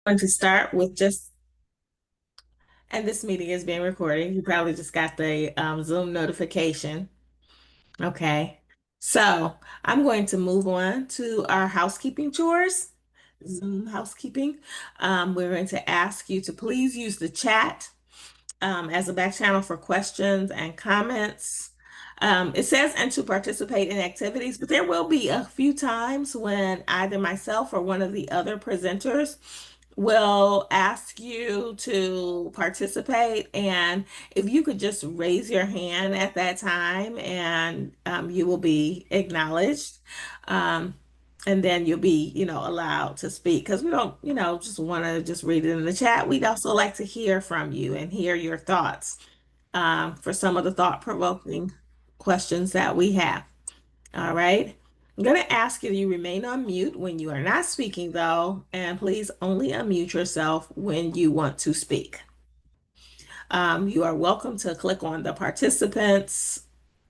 Going to start with and this meeting is being recorded. You probably just got the Zoom notification. Okay. So I'm going to move on to our housekeeping chores, Zoom housekeeping. We're going to ask you to please use the chat as a back channel for questions and comments. It says and to participate in activities, but there will be a few times when either myself or one of the other presenters will ask you to participate. And if you could just raise your hand at that time and you will be acknowledged. Um, and then you'll be, allowed to speak because we don't, just want to just read it in the chat. We'd also like to hear from you and hear your thoughts for some of the thought-provoking questions that we have. All right. I'm going to ask you to remain on mute when you are not speaking, though, and please only unmute yourself when you want to speak. You are welcome to click on the participants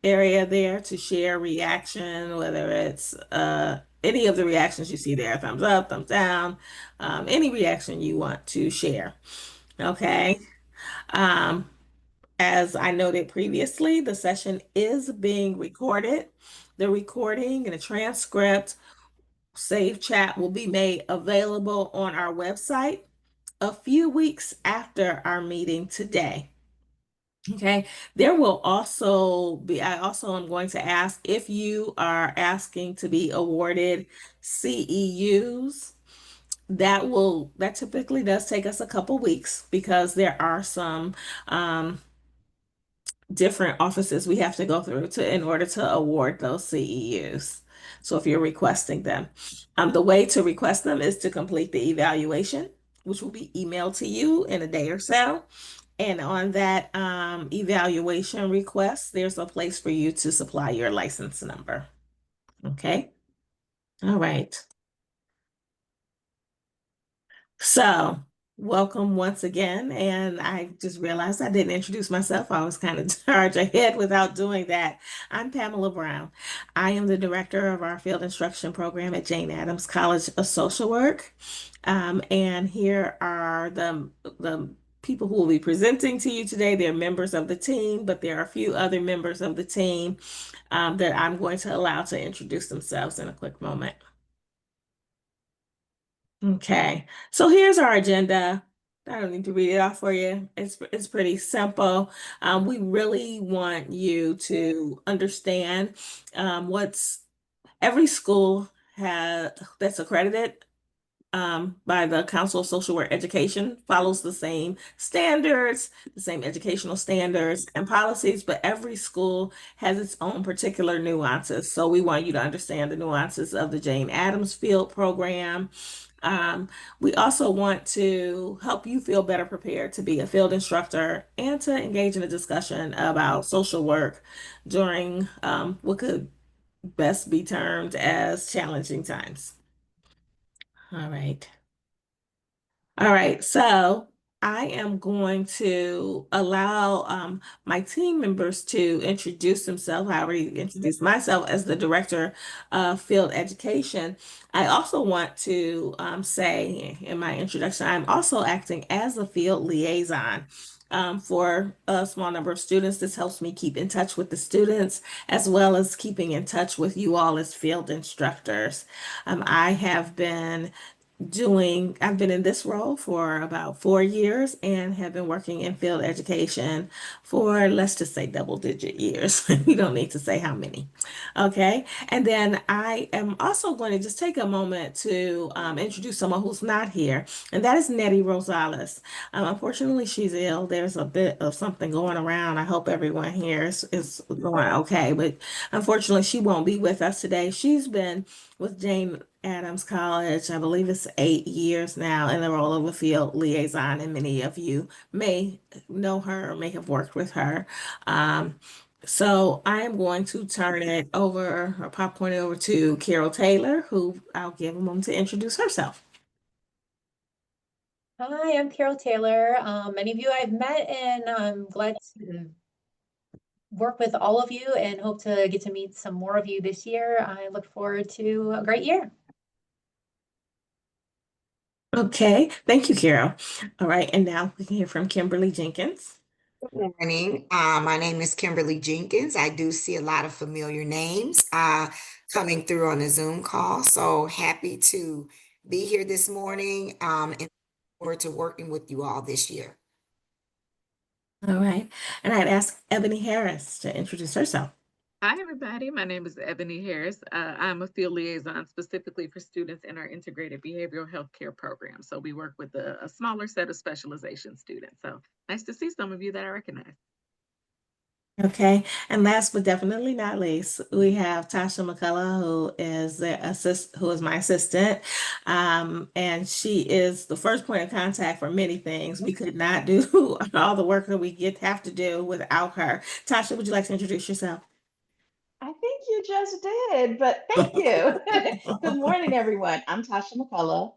area there to share reaction, whether it's any of the reactions you see there, thumbs up, thumbs down, any reaction you want to share. Okay. Um, as I noted previously, the session is being recorded. The recording and the transcript, save chat will be made available on our website a few weeks after our meeting today. Okay, there will also be, I also am going to ask if you are asking to be awarded CEUs. That typically does take us a couple weeks because there are some different offices we have to go through to in order to award those CEUs. So if you're requesting them, the way to request them is to complete the evaluation, which will be emailed to you in a day or so. And on that evaluation request, there's a place for you to supply your license number. Okay. All right. So, welcome once again. And I just realized I didn't introduce myself. I was kind of charged ahead without doing that. I'm Pamela Brown. I am the director of our field instruction program at Jane Addams College of Social Work. And here are the people who will be presenting to you today. They're members of the team, but there are a few other members of the team that I'm going to allow to introduce themselves in a quick moment. Okay, so here's our agenda. I don't need to read it off for you. It's pretty simple. We really want you to understand what's every school has that's accredited by the Council of Social Work Education follows the same standards, the same educational standards and policies, but every school has its own particular nuances. So we want you to understand the nuances of the Jane Addams Field program. We also want to help you feel better prepared to be a field instructor and to engage in a discussion about social work during what could best be termed as challenging times. All right. All right, so I am going to allow my team members to introduce themselves. I already introduced myself as the director of field education. I also want to say in my introduction, I'm also acting as a field liaison. For a small number of students, this helps me keep in touch with the students as well as keeping in touch with you all as field instructors. I have been I've been in this role for about 4 years and have been working in field education for, let's just say, double-digit years. We don't need to say how many. Okay. And then I am also going to just take a moment to introduce someone who's not here, and that is Nettie Rosales. Unfortunately, she's ill. There's a bit of something going around. I hope everyone here is going okay, but unfortunately, she won't be with us today. She's been with Jane Addams College. I believe it's 8 years now in the role of a field liaison, and many of you may know her or may have worked with her. So I am going to turn it over or popcorn it over to Carol Taylor, who I'll give a moment to introduce herself. Hi, I'm Carol Taylor. Many of you I've met, and I'm glad to work with all of you and hope to get to meet some more of you this year. I look forward to a great year. Okay, thank you, Carol. All right, and now we can hear from Kimberly Jenkins. Good morning. My name is Kimberly Jenkins. I do see a lot of familiar names coming through on the Zoom call. So happy to be here this morning and forward to working with you all this year. All right, and I'd ask Ebony Harris to introduce herself. Hi, everybody. My name is Ebony Harris. I'm a field liaison specifically for students in our integrated behavioral health care program. So we work with a smaller set of specialization students. So nice to see some of you that I recognize. Okay, and last but definitely not least, we have Tasha McCullough, who is my assistant, and she is the first point of contact for many things. We could not do all the work that have to do without her. Tasha, would you like to introduce yourself? I think you just did, but thank you. Good morning, everyone. I'm Tasha McCullough.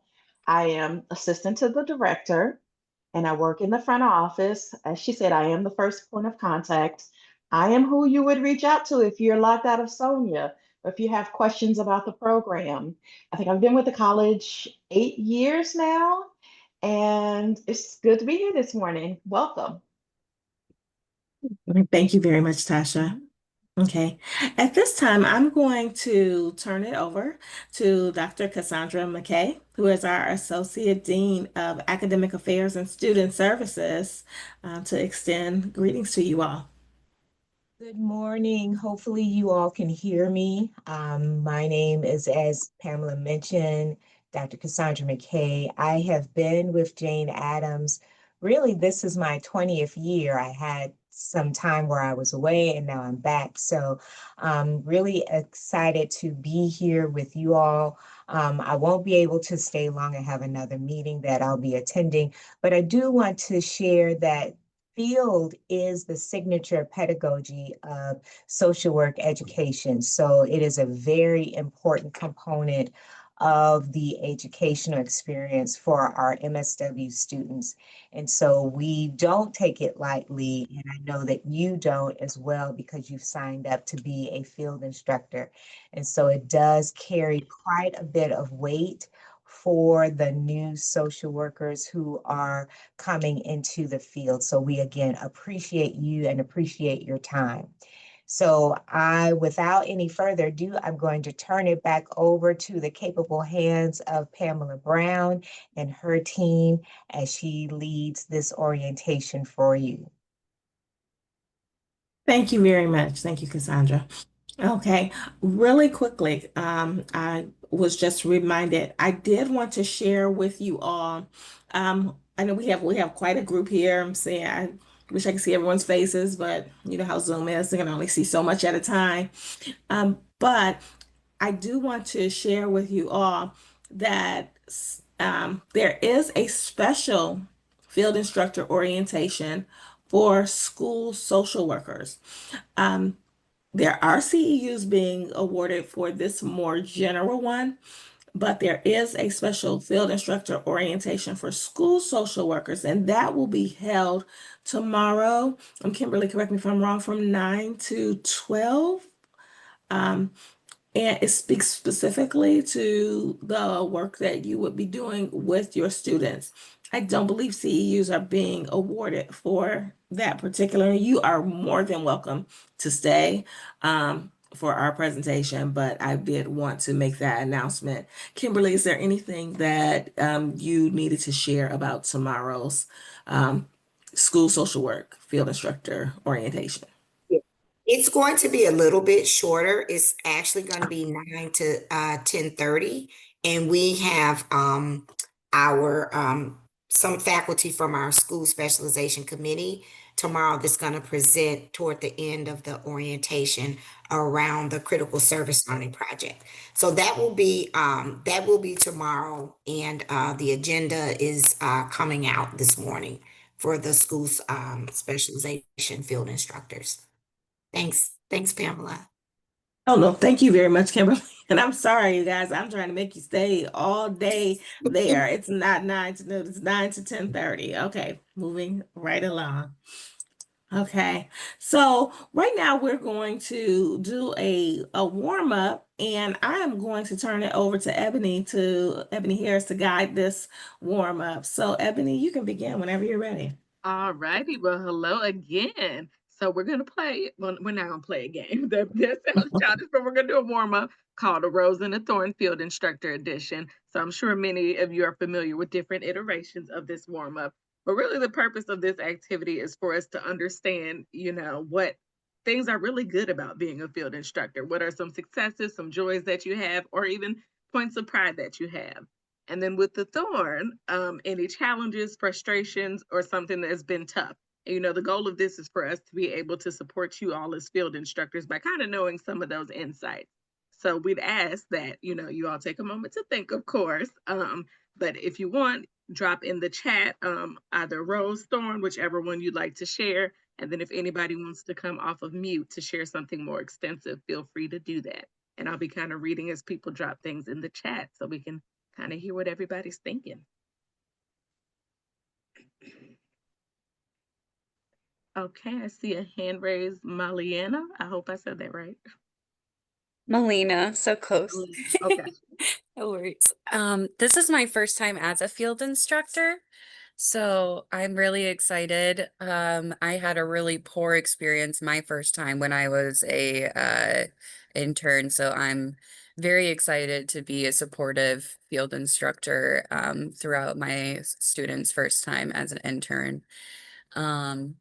I am assistant to the director and I work in the front office. As she said, I am the first point of contact. I am who you would reach out to if you're locked out of Sonia or if you have questions about the program. I think I've been with the college 8 years now, and it's good to be here this morning. Welcome. Thank you very much, Tasha. Okay. At this time, I'm going to turn it over to Dr. Cassandra McKay, who is our Associate Dean of Academic Affairs and Student Services, to extend greetings to you all. Good morning. Hopefully you all can hear me. My name is, as Pamela mentioned, Dr. Cassandra McKay. I have been with Jane Addams. Really, this is my 20th year. I had some time where I was away and now I'm back. So I'm really excited to be here with you all. I won't be able to stay long. I have another meeting that I'll be attending, but I do want to share that field is the signature pedagogy of social work education. So it is a very important component of the educational experience for our MSW students. And so we don't take it lightly. And I know that you don't as well because you've signed up to be a field instructor. And so it does carry quite a bit of weight for the new social workers who are coming into the field. So we again appreciate you and appreciate your time. So without any further ado, I'm going to turn it back over to the capable hands of Pamela Brown and her team as she leads this orientation for you. Thank you very much. Thank you, Cassandra. Okay, really quickly, I was just reminded, I did want to share with you all. I know we have quite a group here. I'm saying I wish I could see everyone's faces, but you know how Zoom is, they can only see so much at a time. But I do want to share with you all that there is a special field instructor orientation for school social workers. Um, there are CEUs being awarded for this more general one, but there is a special field instructor orientation for school social workers, and that will be held tomorrow. Kimberly, correct me if I'm wrong, from 9 to 12. Um, and it speaks specifically to the work that you would be doing with your students. I don't believe CEUs are being awarded for that particular. You are more than welcome to stay for our presentation, but I did want to make that announcement. Kimberly, is there anything that you needed to share about tomorrow's um, school social work field instructor orientation? Yeah. It's going to be a little bit shorter. It's actually going to be 9 to 10:30. And we have our some faculty from our school specialization committee tomorrow that's going to present toward the end of the orientation around the critical service learning project. So that will be tomorrow, and the agenda is coming out this morning for the school's specialization field instructors. Thanks, Pamela. Oh no, thank you very much, Kimberly. And I'm sorry, you guys. I'm trying to make you stay all day there. It's not 9 to noon, it's 9 to 10:30. Okay, moving right along. Okay. So right now we're going to do a warm up, and I am going to turn it over to Ebony Harris to guide this warm up. So Ebony, you can begin whenever you're ready. All righty. Well, hello again. So we're gonna play. Well, we're not gonna play a game. That sounds childish, but we're gonna do a warm up called a Rose and a Thorn Field Instructor Edition. So I'm sure many of you are familiar with different iterations of this warm up. But really, the purpose of this activity is for us to understand, what things are really good about being a field instructor. What are some successes, some joys that you have, or even points of pride that you have. And then with the thorn, any challenges, frustrations, or something that's been tough. And, the goal of this is for us to be able to support you all as field instructors by kind of knowing some of those insights. So we'd ask that, you all take a moment to think, of course. But if you want, drop in the chat either Rose, Thorn, whichever one you'd like to share. And then if anybody wants to come off of mute to share something more extensive, feel free to do that. And I'll be kind of reading as people drop things in the chat so we can kind of hear what everybody's thinking. Okay, I see a hand raised, Maliana. I hope I said that right. Melina, so close. Melina, okay. No worries. This is my first time as a field instructor, so I'm really excited. I had a really poor experience my first time when I was a intern, so I'm very excited to be a supportive field instructor throughout my students' first time as an intern. Um,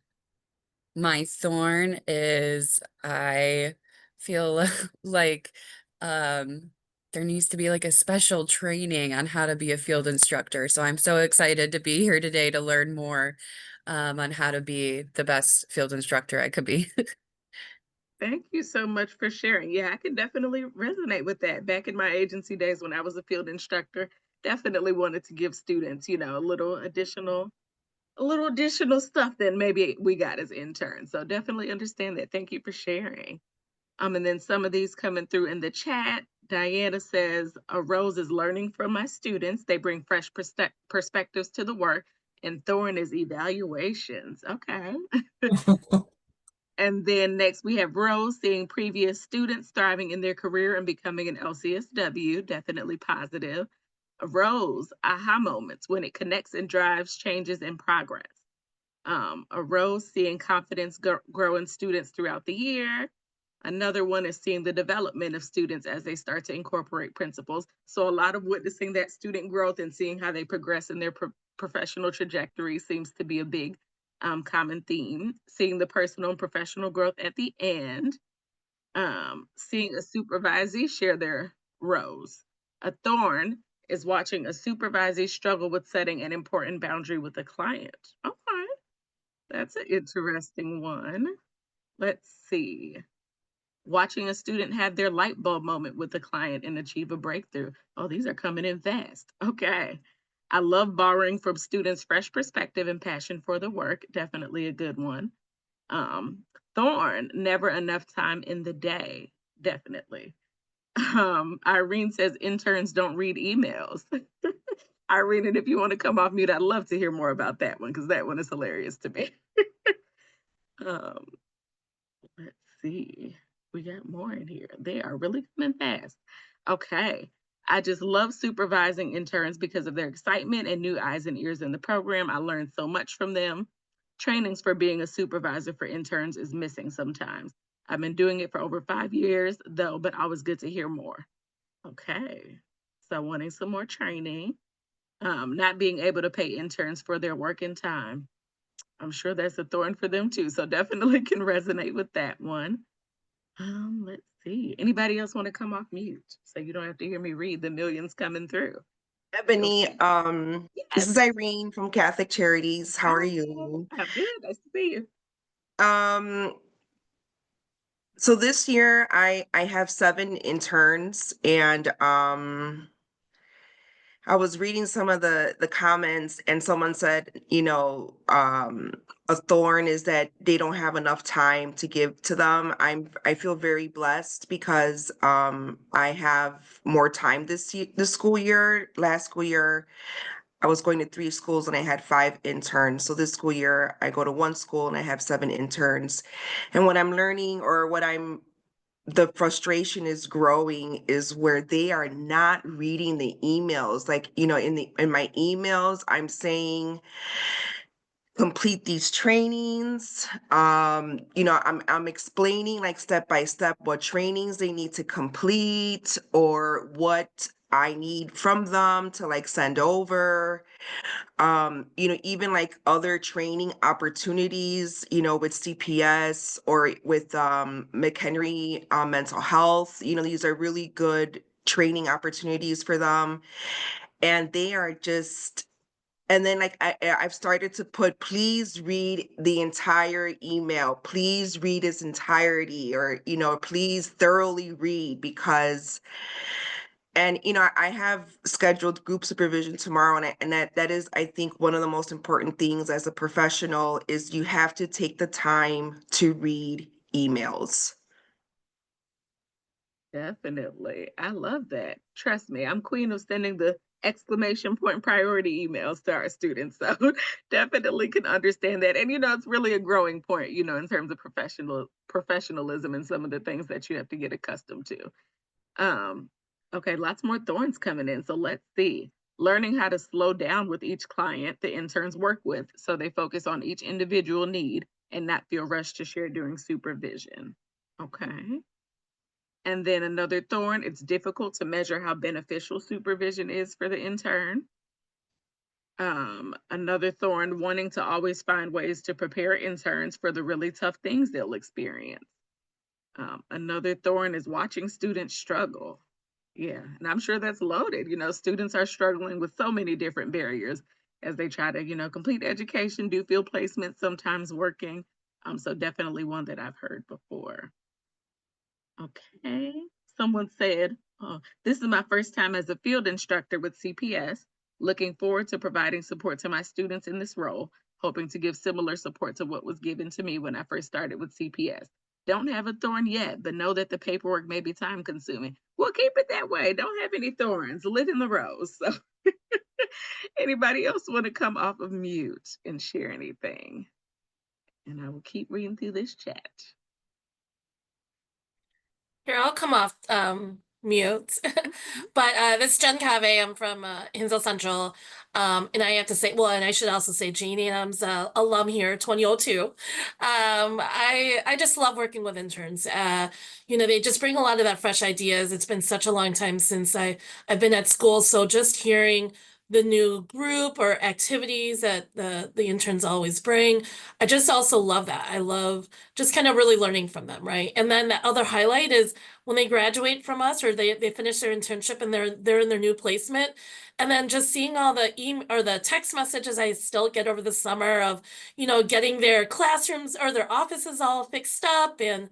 my thorn is I feel like there needs to be like a special training on how to be a field instructor. So I'm so excited to be here today to learn more on how to be the best field instructor I could be. Thank you so much for sharing. Yeah, I can definitely resonate with that. Back in my agency days when I was a field instructor, definitely wanted to give students, a little additional stuff than maybe we got as interns. So definitely understand that. Thank you for sharing. And then some of these coming through in the chat. Diana says, a Rose is learning from my students. They bring fresh perspectives to the work. And Thorn is evaluations. Okay. And then next we have Rose seeing previous students thriving in their career and becoming an LCSW. Definitely positive. Rose, aha moments when it connects and drives changes and progress. A Rose seeing confidence grow in students throughout the year. Another one is seeing the development of students as they start to incorporate principles. So a lot of witnessing that student growth and seeing how they progress in their professional trajectory seems to be a big common theme. Seeing the personal and professional growth at the end. Seeing a supervisee share their roles. A thorn is watching a supervisee struggle with setting an important boundary with a client. Okay, that's an interesting one. Let's see. Watching a student have their light bulb moment with a client and achieve a breakthrough. Oh, these are coming in fast. Okay. I love borrowing from students' fresh perspective and passion for the work. Definitely a good one. Um, Thorn, never enough time in the day. Definitely. Irene says interns don't read emails. Irene, and if you want to come off mute, I'd love to hear more about that one because that one is hilarious to me. um, let's see. We got more in here. They are really coming fast. Okay. I just love supervising interns because of their excitement and new eyes and ears in the program. I learned so much from them. Trainings for being a supervisor for interns is missing sometimes. I've been doing it for over 5 years, though, but always good to hear more. Okay. So wanting some more training. Not being able to pay interns for their work and time. I'm sure that's a thorn for them too. So definitely can resonate with that one. Let's see. Anybody else want to come off mute so you don't have to hear me read the millions coming through? Ebony, this Yes. is Irene from Catholic Charities. How are Hi. you? I'm good. Nice to see you. Um, so this year I have 7 interns and I was reading some of the comments and someone said, a thorn is that they don't have enough time to give to them. I feel very blessed because I have more time this school year. Last school year I was going to 3 schools and I had 5 interns. So this school year, I go to 1 school and I have 7 interns. And what I'm learning or the frustration is growing is where they are not reading the emails. Like, in my emails, I'm saying complete these trainings. I'm explaining like step by step what trainings they need to complete or what I need from them to like send over. Even like other training opportunities, with CPS or with McHenry mental health. These are really good training opportunities for them. And they are just and then like I've started to put, please read the entire email, please read its entirety, or please thoroughly read because I have scheduled group supervision tomorrow, and that is, I think, one of the most important things as a professional is you have to take the time to read emails. Definitely. I love that. Trust me, I'm queen of sending the exclamation point priority emails to our students. So definitely can understand that. And it's really a growing point, in terms of professionalism and some of the things that you have to get accustomed to. Um, okay, lots more thorns coming in. So let's see. Learning how to slow down with each client the interns work with so they focus on each individual need and not feel rushed to share during supervision. Okay. And then another thorn, it's difficult to measure how beneficial supervision is for the intern. Another thorn, wanting to always find ways to prepare interns for the really tough things they'll experience. Another thorn is watching students struggle. Yeah, and I'm sure that's loaded. Students are struggling with so many different barriers as they try to, complete education, do field placement, sometimes working. So definitely one that I've heard before. Okay. Someone said, oh, this is my first time as a field instructor with CPS. Looking forward to providing support to my students in this role, hoping to give similar support to what was given to me when I first started with CPS. Don't have a thorn yet, but know that the paperwork may be time consuming. Well, keep it that way. Don't have any thorns. Live in the rose. So, anybody else want to come off of mute and share anything? And I will keep reading through this chat. Here, I'll come off mute. But this is Jen Cave. I'm from Hinsdale Central. And I have to say, well, and I should also say Jane Adams, alum here, 2002. I just love working with interns. They just bring a lot of that fresh ideas. It's been such a long time since I've been at school. So just hearing the new group or activities that the interns always bring. I just also love that. I love just kind of really learning from them, right? And then the other highlight is when they graduate from us or they finish their internship and they're in their new placement. And then just seeing all the email or the text messages I still get over the summer of, getting their classrooms or their offices all fixed up and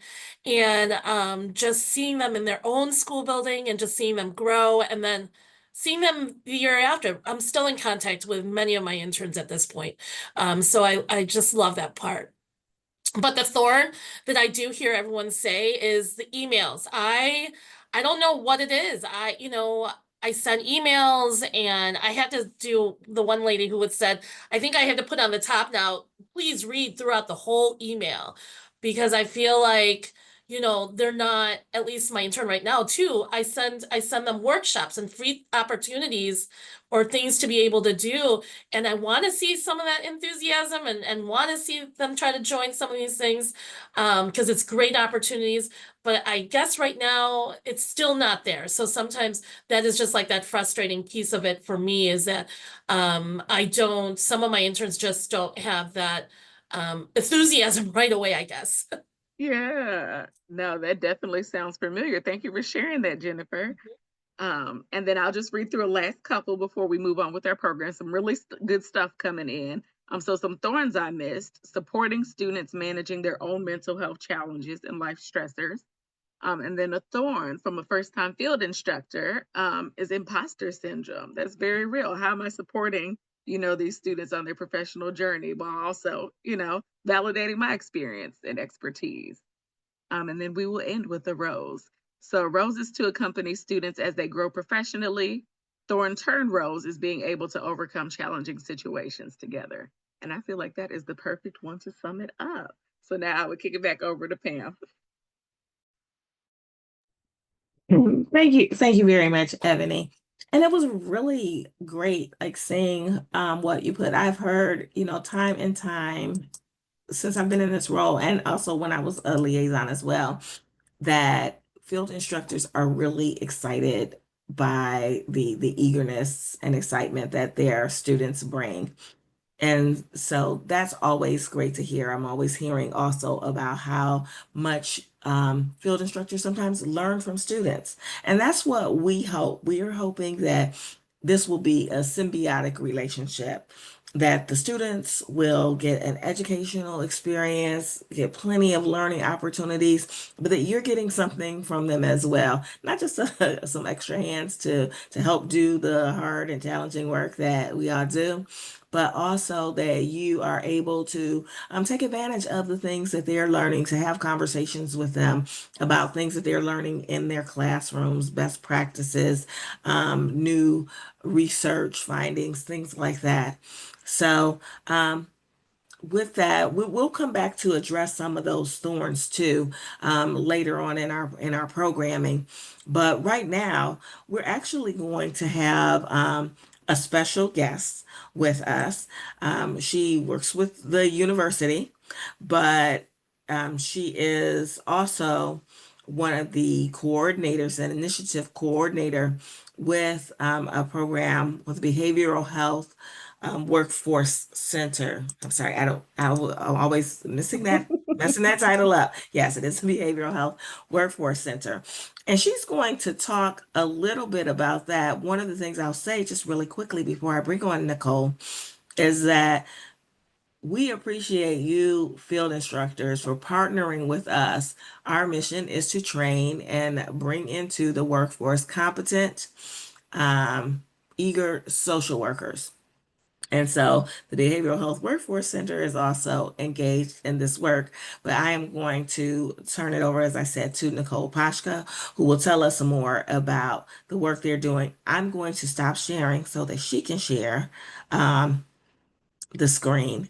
just seeing them in their own school building and just seeing them grow and then seeing them the year after. I'm still in contact with many of my interns at this point. So I just love that part. But the thorn that I do hear everyone say is the emails. I don't know what it is. I send emails and I had to do the one lady who had said, I think I had to put on the top now, please read throughout the whole email because I feel like, they're not, at least my intern right now too. I send them workshops and free opportunities or things to be able to do. And I want to see some of that enthusiasm and want to see them try to join some of these things because it's great opportunities. But I guess right now it's still not there. So sometimes that is just like that frustrating piece of it for me is that some of my interns just don't have that enthusiasm right away, I guess. Yeah, no, that definitely sounds familiar. Thank you for sharing that, Jennifer. And then I'll just read through a last couple before we move on with our program. Some really good stuff coming in. So some thorns I missed, supporting students managing their own mental health challenges and life stressors. And then a thorn from a first-time field instructor is imposter syndrome. That's very real. How am I supporting, these students on their professional journey while also, validating my experience and expertise? And then we will end with a rose. So a rose is to accompany students as they grow professionally, Thorn Turn roles is being able to overcome challenging situations together. And I feel like that is the perfect one to sum it up. So now I would kick it back over to Pam. Thank you very much, Ebony. And it was really great, like seeing what you put. I've heard, time and time since I've been in this role, and also when I was a liaison as well, that field instructors are really excited by the eagerness and excitement that their students bring. And so that's always great to hear. I'm always hearing also about how much field instructors sometimes learn from students. And that's what we hope. We are hoping that this will be a symbiotic relationship, that the students will get an educational experience, get plenty of learning opportunities, but that you're getting something from them as well. Not just some extra hands to help do the hard and challenging work that we all do, but also that you are able to take advantage of the things that they're learning, to have conversations with them about things that they're learning in their classrooms, best practices, new research findings, things like that. So, with that, we'll come back to address some of those thorns too, later on in our programming. But right now, we're actually going to have a special guest with us. She works with the university, but she is also one of the coordinators and initiative coordinator with a program with behavioral health workforce center. I'm sorry, I'm always messing that title up. Yes, it is a behavioral health workforce center. And she's going to talk a little bit about that. One of the things I'll say just really quickly before I bring on Nicole is that we appreciate you, field instructors, for partnering with us. Our mission is to train and bring into the workforce competent, um, eager social workers. And so the Behavioral Health Workforce Center is also engaged in this work. But I am going to turn it over, as I said, to Nicole Pashka, who will tell us some more about the work they're doing. I'm going to stop sharing so that she can share um, the screen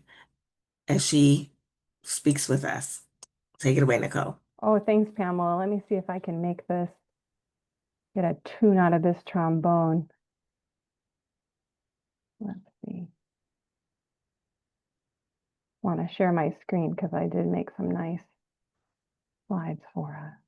as she speaks with us. Take it away, Nicole. Oh, thanks, Pamela. Let me see if I can make this, get a tune out of this trombone. Let's see. Want to share my screen because I did make some nice slides for us.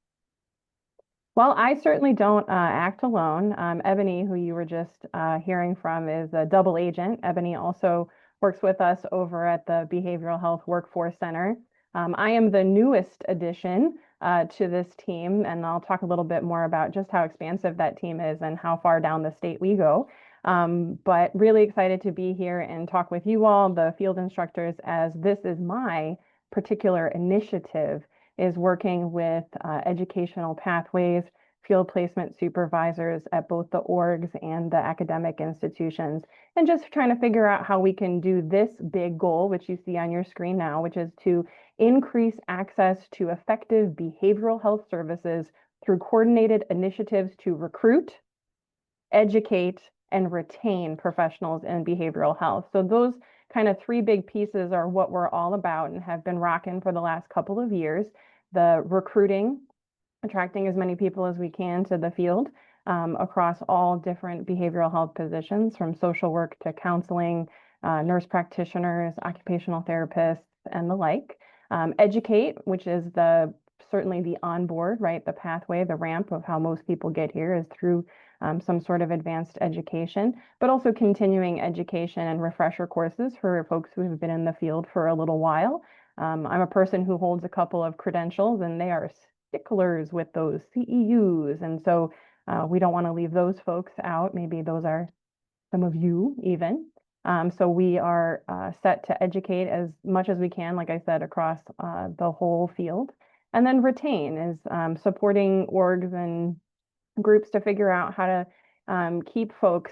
Well, I certainly don't act alone. Ebony, who you were just hearing from, is a double agent. Ebony also works with us over at the Behavioral Health Workforce Center. I am the newest addition to this team, and I'll talk a little bit more about just how expansive that team is and how far down the state we go. But really excited to be here and talk with you all, the field instructors, as this is my particular initiative, is working with educational pathways, field placement supervisors at both the orgs and the academic institutions, and just trying to figure out how we can do this big goal, which you see on your screen now, which is to increase access to effective behavioral health services through coordinated initiatives to recruit, educate, and retain professionals in behavioral health. So those kind of three big pieces are what we're all about and have been rocking for the last couple of years. The recruiting, attracting as many people as we can to the field across all different behavioral health positions, from social work to counseling, nurse practitioners, occupational therapists, and the like. Educate, which is certainly the onboard, right? The pathway, the ramp of how most people get here is through some sort of advanced education, but also continuing education and refresher courses for folks who have been in the field for a little while. I'm a person who holds a couple of credentials, and they are sticklers with those CEUs. And so we don't want to leave those folks out. Maybe those are some of you even. So we are set to educate as much as we can, like I said, across the whole field. And then retain is supporting orgs and groups to figure out how to keep folks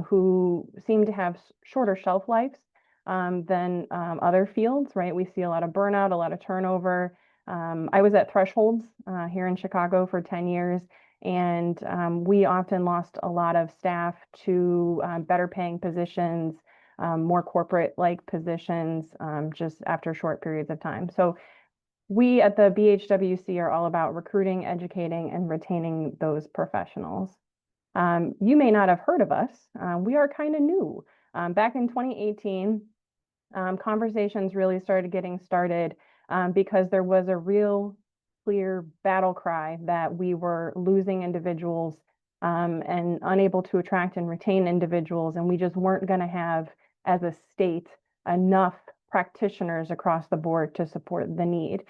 who seem to have shorter shelf lives than other fields, right? We see a lot of burnout, a lot of turnover. I was at Thresholds here in Chicago for 10 years, And we often lost a lot of staff to better paying positions, more corporate-like positions, just after short periods of time. So we at the BHWC are all about recruiting, educating, and retaining those professionals. You may not have heard of us. We are kind of new. Back in 2018, conversations really started getting started because there was a real clear battle cry that we were losing individuals and unable to attract and retain individuals, and we just weren't going to have, as a state, enough practitioners across the board to support the need.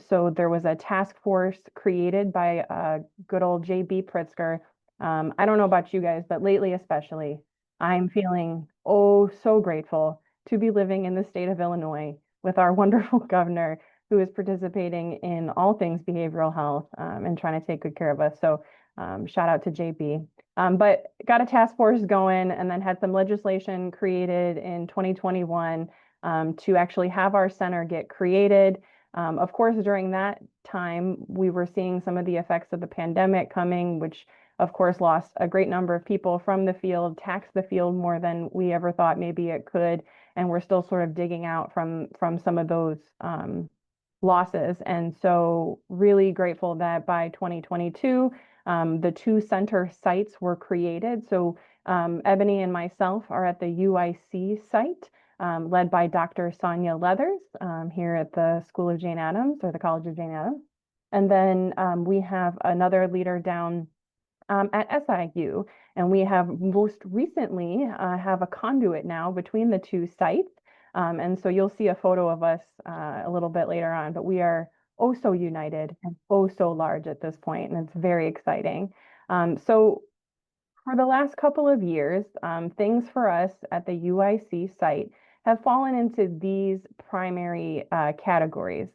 So there was a task force created by good old JB Pritzker. I don't know about you guys, but lately especially, I'm feeling oh so grateful to be living in the state of Illinois with our wonderful governor who is participating in all things behavioral health and trying to take good care of us. So shout out to JB. But got a task force going and then had some legislation created in 2021 to actually have our center get created. Of course, during that time, we were seeing some of the effects of the pandemic coming, which of course lost a great number of people from the field, taxed the field more than we ever thought maybe it could. And we're still sort of digging out from some of those losses. And so really grateful that by 2022, the 2 center sites were created. So Ebony and myself are at the UIC site, led by Dr. Sonia Leathers here at the School of Jane Addams or the College of Jane Addams. And then we have another leader down at SIU, and we have most recently have a conduit now between the 2 sites. And so you'll see a photo of us a little bit later on, but we are oh so united and oh so large at this point, and it's very exciting. So for the last couple of years, things for us at the UIC site have fallen into these primary categories.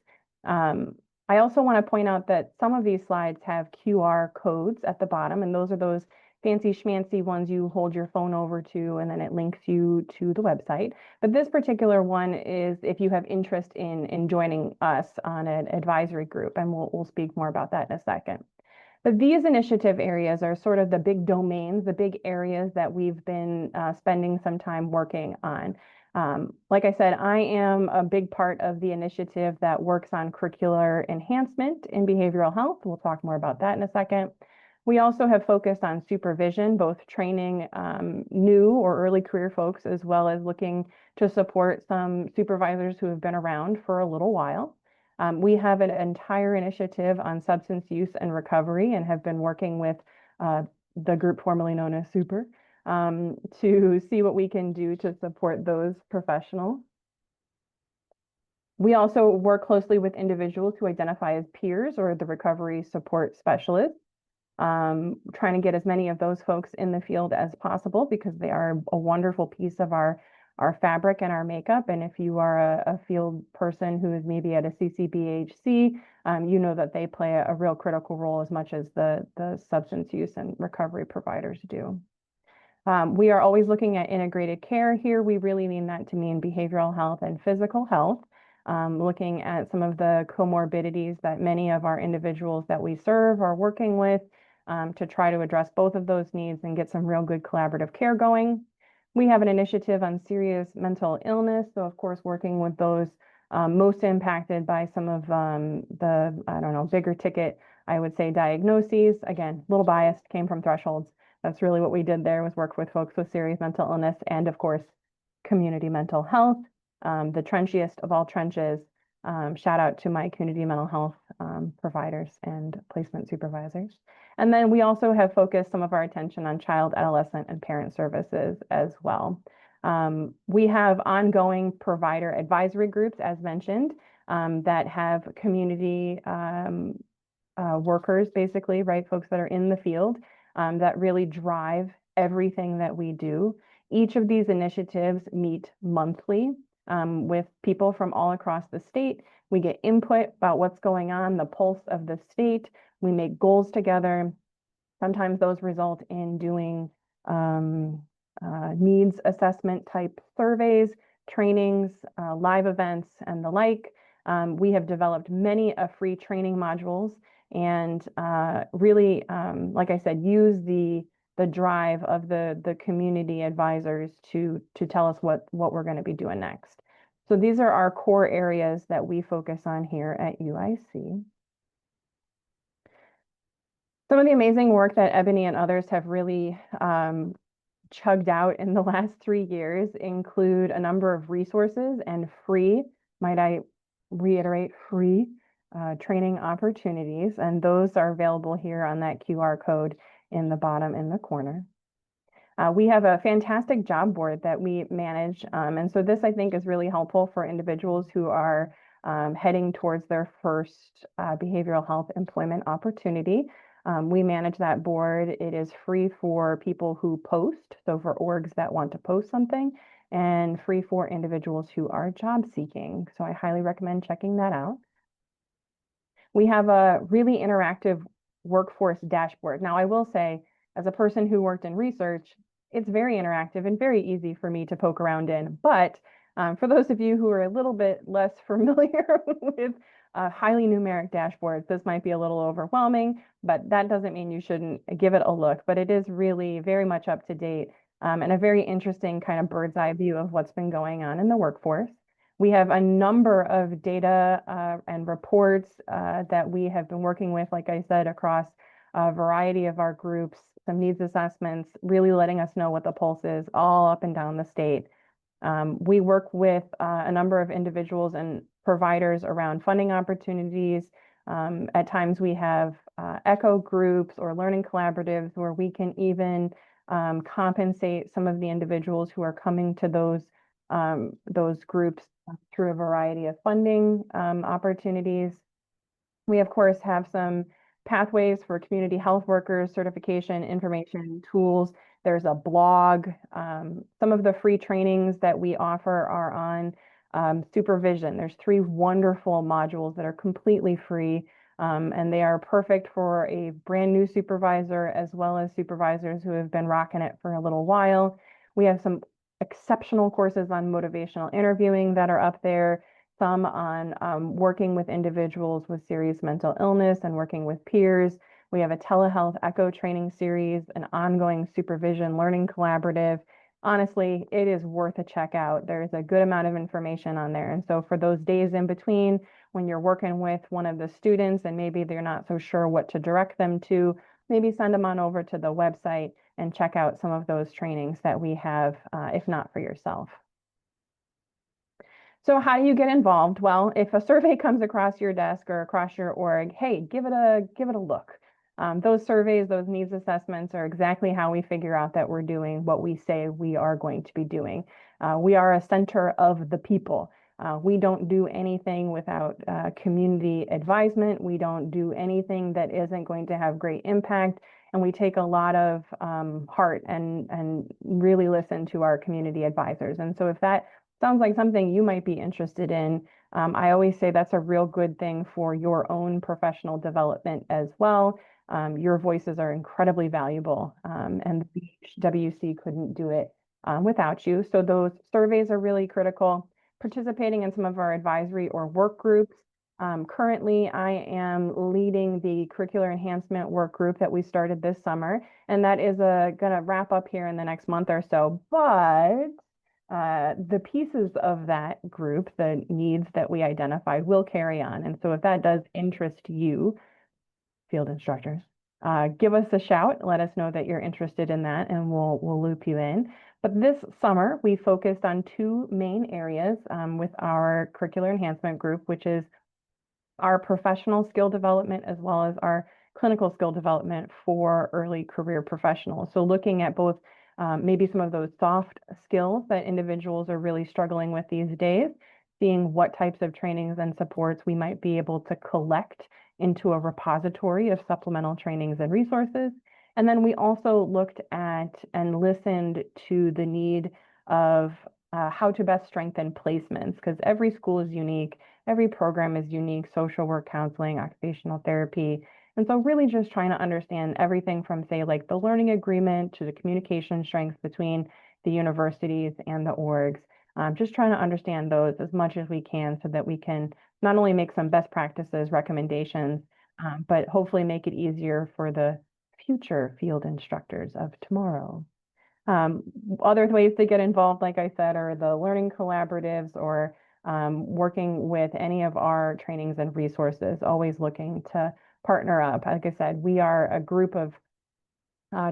I also want to point out that some of these slides have QR codes at the bottom, and those are those fancy schmancy ones you hold your phone over to, and then it links you to the website. But this particular one is if you have interest in joining us on an advisory group, and we'll speak more about that in a second. But these initiative areas are sort of the big domains, the big areas that we've been spending some time working on. Like I said, I am a big part of the initiative that works on curricular enhancement in behavioral health. We'll talk more about that in a second. We also have focused on supervision, both training new or early career folks, as well as looking to support some supervisors who have been around for a little while. We have an entire initiative on substance use and recovery and have been working with the group formerly known as Super to see what we can do to support those professionals. We also work closely with individuals who identify as peers or the recovery support specialists, trying to get as many of those folks in the field as possible because they are a wonderful piece of our fabric and our makeup. And if you are a field person who is maybe at a CCBHC, you know that they play a real critical role as much as the substance use and recovery providers do. We are always looking at integrated care here. We really mean that to mean behavioral health and physical health, looking at some of the comorbidities that many of our individuals that we serve are working with to try to address both of those needs and get some real good collaborative care going. We have an initiative on serious mental illness. So of course, working with those most impacted by some of the, I don't know, bigger ticket, I would say diagnoses. Again, a little biased, came from Thresholds. That's really what we did there was work with folks with serious mental illness and of course, community mental health, the trenchiest of all trenches. Shout out to my community mental health providers and placement supervisors. And then we also have focused some of our attention on child, adolescent, and parent services as well. We have ongoing provider advisory groups, as mentioned, that have community workers, basically, right? Folks that are in the field that really drive everything that we do. Each of these initiatives meet monthly with people from all across the state. We get input about what's going on, the pulse of the state. We make goals together. Sometimes those result in doing needs assessment type surveys, trainings, live events, and the like. We have developed many free training modules, and really, like I said, use the drive of the community advisors to tell us what we're going to be doing next. So these are our core areas that we focus on here at UIC. Some of the amazing work that Ebony and others have really chugged out in the last 3 years include a number of resources and free, might I reiterate, free training opportunities. And those are available here on that QR code in the bottom in the corner. We have a fantastic job board that we manage. And so this, I think, is really helpful for individuals who are heading towards their first behavioral health employment opportunity. We manage that board. It is free for people who post, so for orgs that want to post something, and free for individuals who are job seeking. So I highly recommend checking that out. We have a really interactive workforce dashboard. Now, I will say, as a person who worked in research, it's very interactive and very easy for me to poke around in. But for those of you who are a little bit less familiar with highly numeric dashboards, this might be a little overwhelming, but that doesn't mean you shouldn't give it a look. But it is really very much up to date and a very interesting kind of bird's eye view of what's been going on in the workforce. We have a number of data and reports that we have been working with, like I said, across a variety of our groups, some needs assessments, really letting us know what the pulse is all up and down the state. We work with a number of individuals and providers around funding opportunities. At times we have echo groups or learning collaboratives where we can even compensate some of the individuals who are coming to those groups through a variety of funding opportunities. We, of course, have some pathways for community health workers, certification, information, tools. There's a blog. Some of the free trainings that we offer are on supervision. There's 3 wonderful modules that are completely free, and they are perfect for a brand new supervisor as well as supervisors who have been rocking it for a little while. We have some exceptional courses on motivational interviewing that are up there, some on working with individuals with serious mental illness and working with peers. We have a telehealth echo training series, an ongoing supervision learning collaborative. Honestly, it is worth a check out. There's a good amount of information on there. And so for those days in between, when you're working with one of the students and maybe they're not so sure what to direct them to, maybe send them on over to the website and check out some of those trainings that we have, if not for yourself. So how do you get involved? Well, if a survey comes across your desk or across your org, hey, give it a look. Those surveys, those needs assessments are exactly how we figure out that we're doing what we say we are going to be doing. We are a center of the people. We don't do anything without community advisement. We don't do anything that isn't going to have great impact. And we take a lot of heart and really listen to our community advisors. And so if that sounds like something you might be interested in, I always say that's a real good thing for your own professional development as well. Your voices are incredibly valuable, and the WC couldn't do it without you. So those surveys are really critical. Participating in some of our advisory or work groups. Currently, I am leading the curricular enhancement work group that we started this summer, and that is going to wrap up here in the next month or so. But the pieces of that group, the needs that we identified, will carry on. And so if that does interest you, field instructors, give us a shout. Let us know that you're interested in that, and we'll loop you in. But this summer, we focused on 2 main areas with our curricular enhancement group, which is our professional skill development as well as our clinical skill development for early career professionals. So looking at both maybe some of those soft skills that individuals are really struggling with these days, seeing what types of trainings and supports we might be able to collect into a repository of supplemental trainings and resources. And then we also looked at and listened to the need of how to best strengthen placements, because every school is unique, every program is unique, social work, counseling, occupational therapy. And so really just trying to understand everything from, say, like the learning agreement to the communication strengths between the universities and the orgs. Just trying to understand those as much as we can so that we can not only make some best practices recommendations, but hopefully make it easier for the future field instructors of tomorrow. Other ways to get involved, like I said, are the learning collaboratives or working with any of our trainings and resources, always looking to partner up. Like I said, we are a group of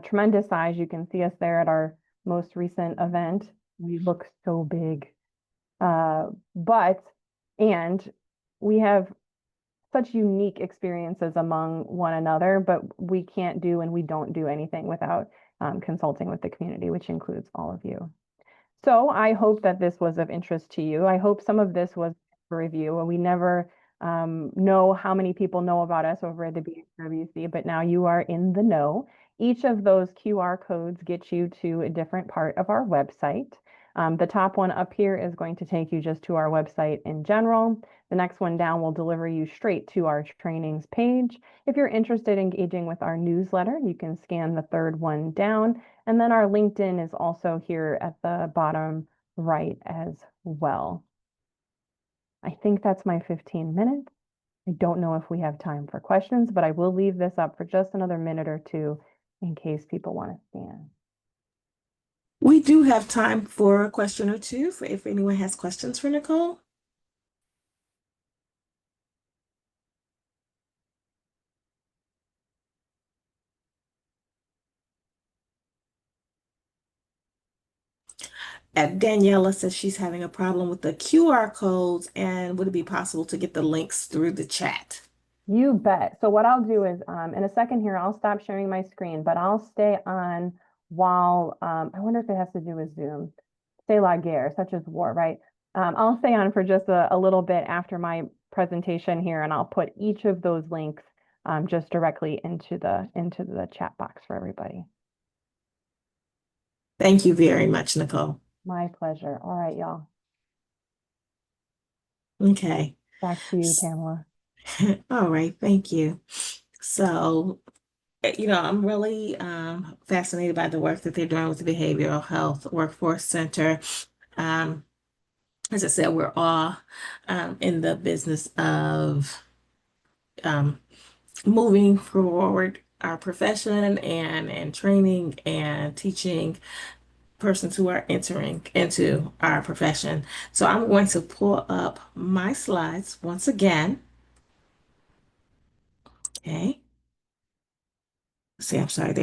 tremendous size. You can see us there at our most recent event. We look so big. But, and we have such unique experiences among one another, but we can't do and we don't do anything without consulting with the community, which includes all of you. So I hope that this was of interest to you. I hope some of this was a review. We never know how many people know about us over at the BHWC, but now you are in the know. Each of those QR codes gets you to a different part of our website. The top one up here is going to take you just to our website in general. The next one down will deliver you straight to our trainings page. If you're interested in engaging with our newsletter, you can scan the third one down. And then our LinkedIn is also here at the bottom right as well. I think that's my 15 minutes. I don't know if we have time for questions, but I will leave this up for just another minute or two in case people want to scan. We do have time for a question or two if anyone has questions for Nicole. Daniela says she's having a problem with the QR codes, and would it be possible to get the links through the chat? You bet. So what I'll do is in a second here, I'll stop sharing my screen, but I'll stay on while, I wonder if it has to do with Zoom. C'est la guerre, such as war, right? I'll stay on for just a little bit after my presentation here, and I'll put each of those links just directly into the chat box for everybody. Thank you very much, Nicole. My pleasure. All right, y'all. Okay. Back to you, Pamela. All right, thank you. So, I'm really fascinated by the work that they're doing with the Behavioral Health Workforce Center. As I said, we're all in the business of moving forward our profession and training and teaching persons who are entering into our profession. So I'm going to pull up my slides once again. Okay. See, I'm sorry,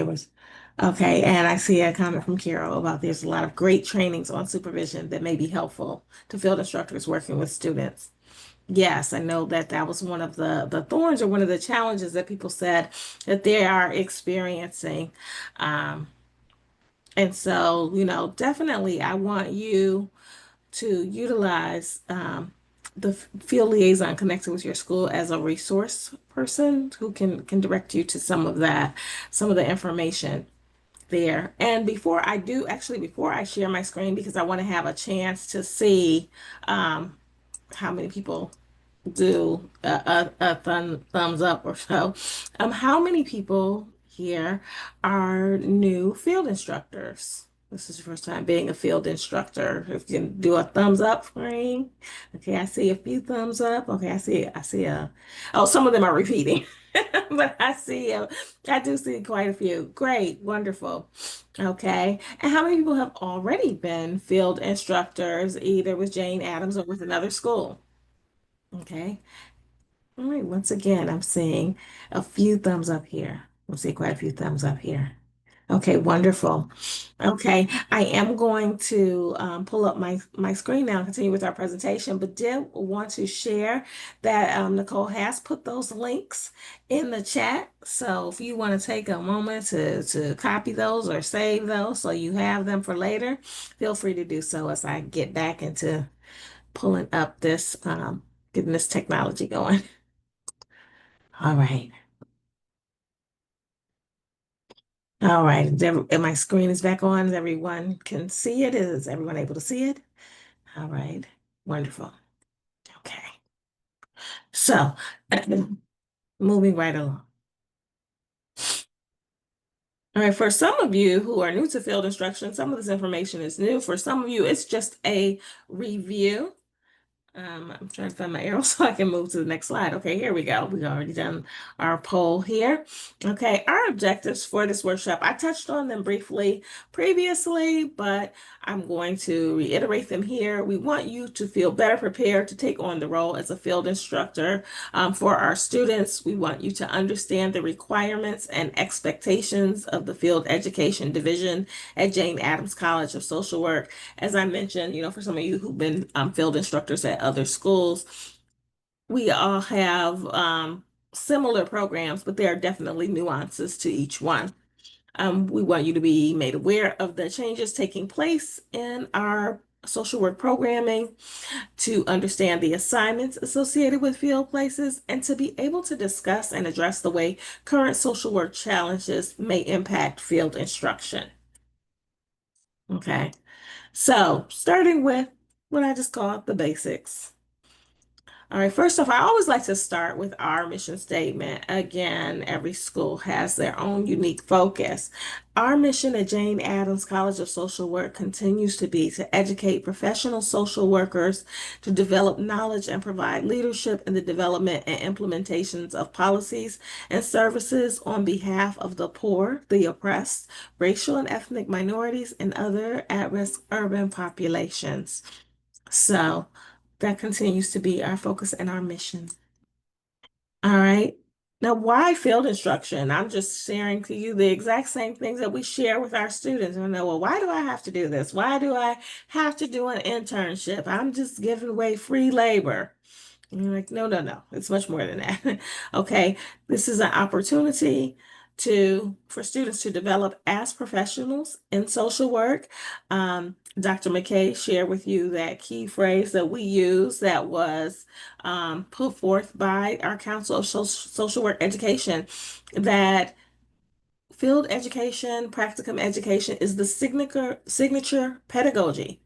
okay, and I see a comment from Carol about there's a lot of great trainings on supervision that may be helpful to field instructors working with students. Yes, I know that that was one of the thorns or one of the challenges that people said that they are experiencing. Um, and so, definitely I want you to utilize the field liaison connected with your school as a resource person who can direct you to some of the information there. And before I share my screen, because I want to have a chance to see how many people do a thumbs up or so. How many people here are new field instructors? This is your first time being a field instructor. If you can do a thumbs up for me. Okay, I see a few thumbs up. Okay, oh, some of them are repeating. But I do see quite a few. Great, wonderful. Okay. And how many people have already been field instructors, either with Jane Addams or with another school? Okay. All right. Once again, I'm seeing a few thumbs up here. I'm seeing quite a few thumbs up here. Okay, wonderful. Okay, I am going to pull up my screen now and continue with our presentation, but did want to share that Nicole has put those links in the chat. So if you want to take a moment to copy those or save those so you have them for later, feel free to do so as I get back into pulling up getting this technology going. All right. All right. And my screen is back on. Everyone can see it. Is everyone able to see it? All right. Wonderful. Okay. So, moving right along. All right. For some of you who are new to field instruction, some of this information is new. For some of you, it's just a review. I'm trying to find my arrow so I can move to the next slide. Okay, here we go. We've already done our poll here. Okay, our objectives for this workshop, I touched on them briefly previously, but I'm going to reiterate them here. We want you to feel better prepared to take on the role as a field instructor. For our students, we want you to understand the requirements and expectations of the field education division at Jane Addams College of Social Work. As I mentioned, for some of you who've been field instructors at other schools, we all have similar programs, but there are definitely nuances to each one. We want you to be made aware of the changes taking place in our social work programming, to understand the assignments associated with field places, and to be able to discuss and address the way current social work challenges may impact field instruction. Okay. So, starting with what I just call the basics. All right, first off, I always like to start with our mission statement. Again, every school has their own unique focus. Our mission at Jane Addams College of Social Work continues to be to educate professional social workers, to develop knowledge and provide leadership in the development and implementations of policies and services on behalf of the poor, the oppressed, racial and ethnic minorities, and other at-risk urban populations. So that continues to be our focus and our mission. All right. Now, why field instruction? I'm just sharing to you the exact same things that we share with our students. And well, why do I have to do this? Why do I have to do an internship? I'm just giving away free labor. And you're like, no, no, no. It's much more than that. Okay. This is an opportunity for students to develop as professionals in social work. Dr. McKay shared with you that key phrase that we use that was put forth by our Council of Social Work Education, that field education, practicum education is the signature pedagogy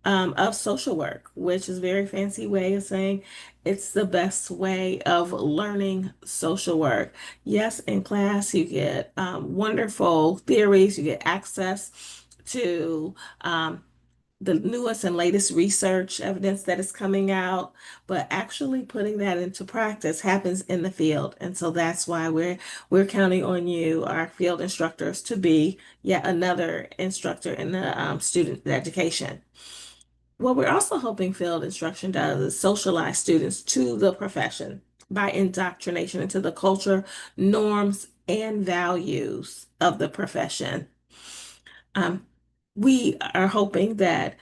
of social work, which is a very fancy way of saying it's the best way of learning social work. Yes, in class you get wonderful theories, you get access to the newest and latest research evidence that is coming out, but actually putting that into practice happens in the field. And so that's why we're counting on you, our field instructors, to be yet another instructor in the student education. What we're also hoping field instruction does is socialize students to the profession by indoctrination into the culture, norms, and values of the profession. We are hoping that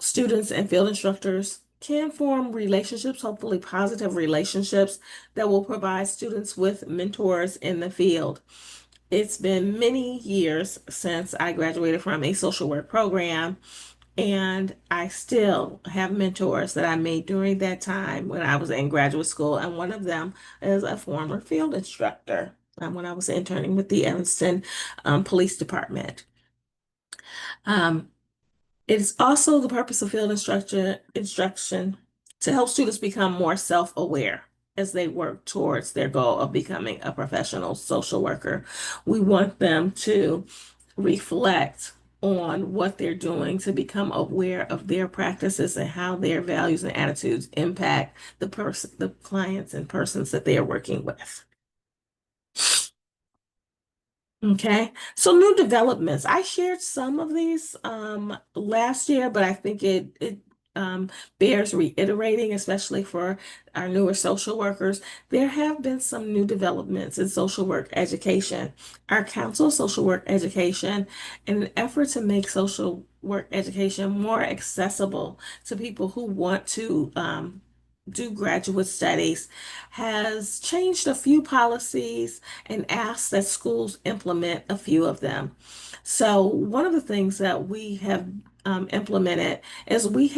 students and field instructors can form relationships, hopefully positive relationships, that will provide students with mentors in the field. It's been many years since I graduated from a social work program, and I still have mentors that I made during that time when I was in graduate school. And one of them is a former field instructor when I was interning with the Evanston Police Department. It is also the purpose of field instruction to help students become more self-aware as they work towards their goal of becoming a professional social worker. We want them to reflect on what they're doing to become aware of their practices and how their values and attitudes impact the clients and persons that they are working with. Okay, so new developments. I shared some of these last year, but I think it bears reiterating, especially for our newer social workers. There have been some new developments in social work education. Our Council of Social Work Education, in an effort to make social work education more accessible to people who want to do graduate studies, has changed a few policies and asked that schools implement a few of them. So one of the things that we have implemented is we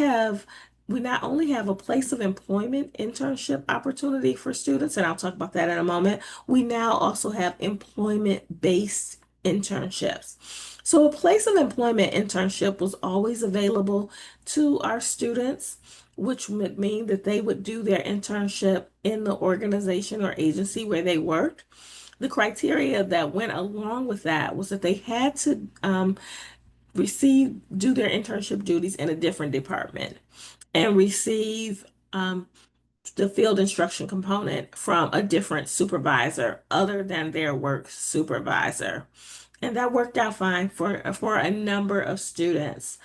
not only have a place of employment internship opportunity for students, and I'll talk about that in a moment, we now also have employment-based internships. So a place of employment internship was always available to our students, which would mean that they would do their internship in the organization or agency where they worked. The criteria that went along with that was that they had to do their internship duties in a different department. and receive the field instruction component from a different supervisor other than their work supervisor. And that worked out fine for a number of students.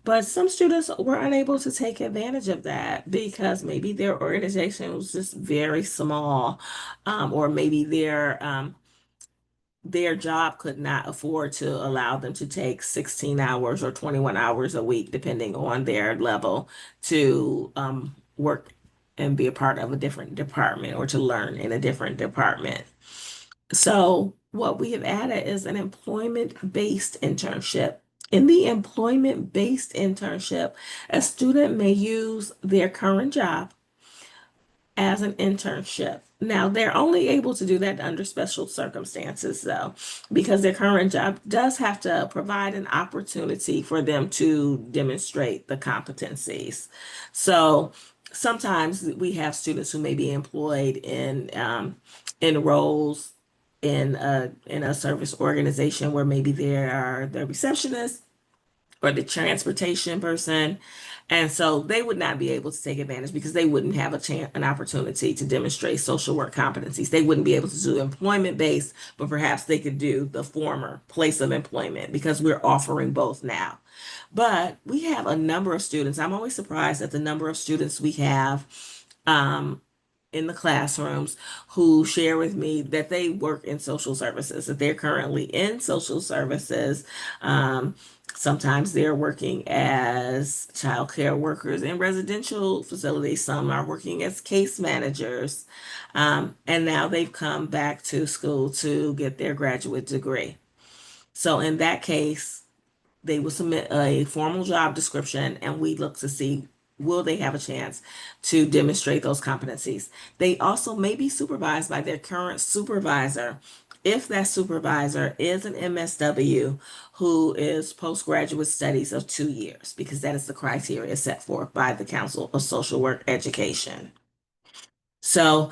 But some students were unable to take advantage of that because maybe their organization was just very small, or maybe their job could not afford to allow them to take 16 hours or 21 hours a week, depending on their level, to work and be a part of a different department or to learn in a different department. So, what we have added is an employment-based internship. In the employment-based internship, a student may use their current job as an internship. Now, they're only able to do that under special circumstances, though, because their current job does have to provide an opportunity for them to demonstrate the competencies. So sometimes we have students who may be employed in roles in a service organization where maybe there are the receptionists or the transportation person. And so they would not be able to take advantage because they wouldn't have an opportunity to demonstrate social work competencies. They wouldn't be able to do employment based, but perhaps they could do the former place of employment because we're offering both now. But we have a number of students. I'm always surprised at the number of students we have um, in the classrooms who share with me that they work in social services, that they're currently in social services. Um, Sometimes they're working as child care workers in residential facilities. Some are working as case managers. And now they've come back to school to get their graduate degree. So in that case, they will submit a formal job description and we look to see will they have a chance to demonstrate those competencies. They also may be supervised by their current supervisor if that supervisor is an MSW who is postgraduate studies of 2 years, because that is the criteria set forth by the Council of Social Work Education. So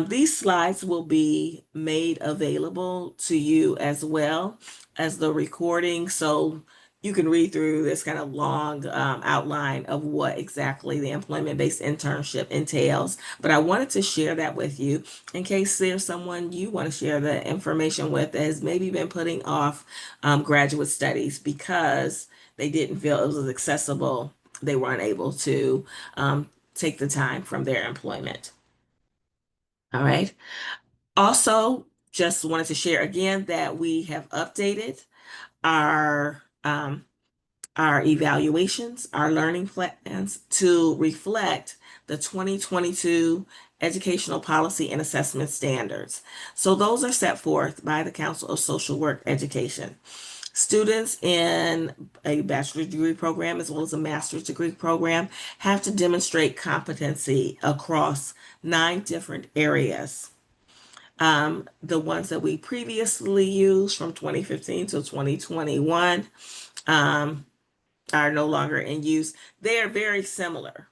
these slides will be made available to you as well as the recording. So you can read through this kind of long outline of what exactly the employment-based internship entails. But I wanted to share that with you in case there's someone you want to share the information with that has maybe been putting off graduate studies because they didn't feel it was accessible. They weren't able to take the time from their employment. All right. Also, just wanted to share again that we have updated our our evaluations, our learning plans to reflect the 2022 Educational Policy and Assessment Standards. So those are set forth by the Council of Social Work Education. Students in a bachelor's degree program as well as a master's degree program have to demonstrate competency across 9 different areas. The ones that we previously used from 2015 to 2021 um, are no longer in use. They are very similar.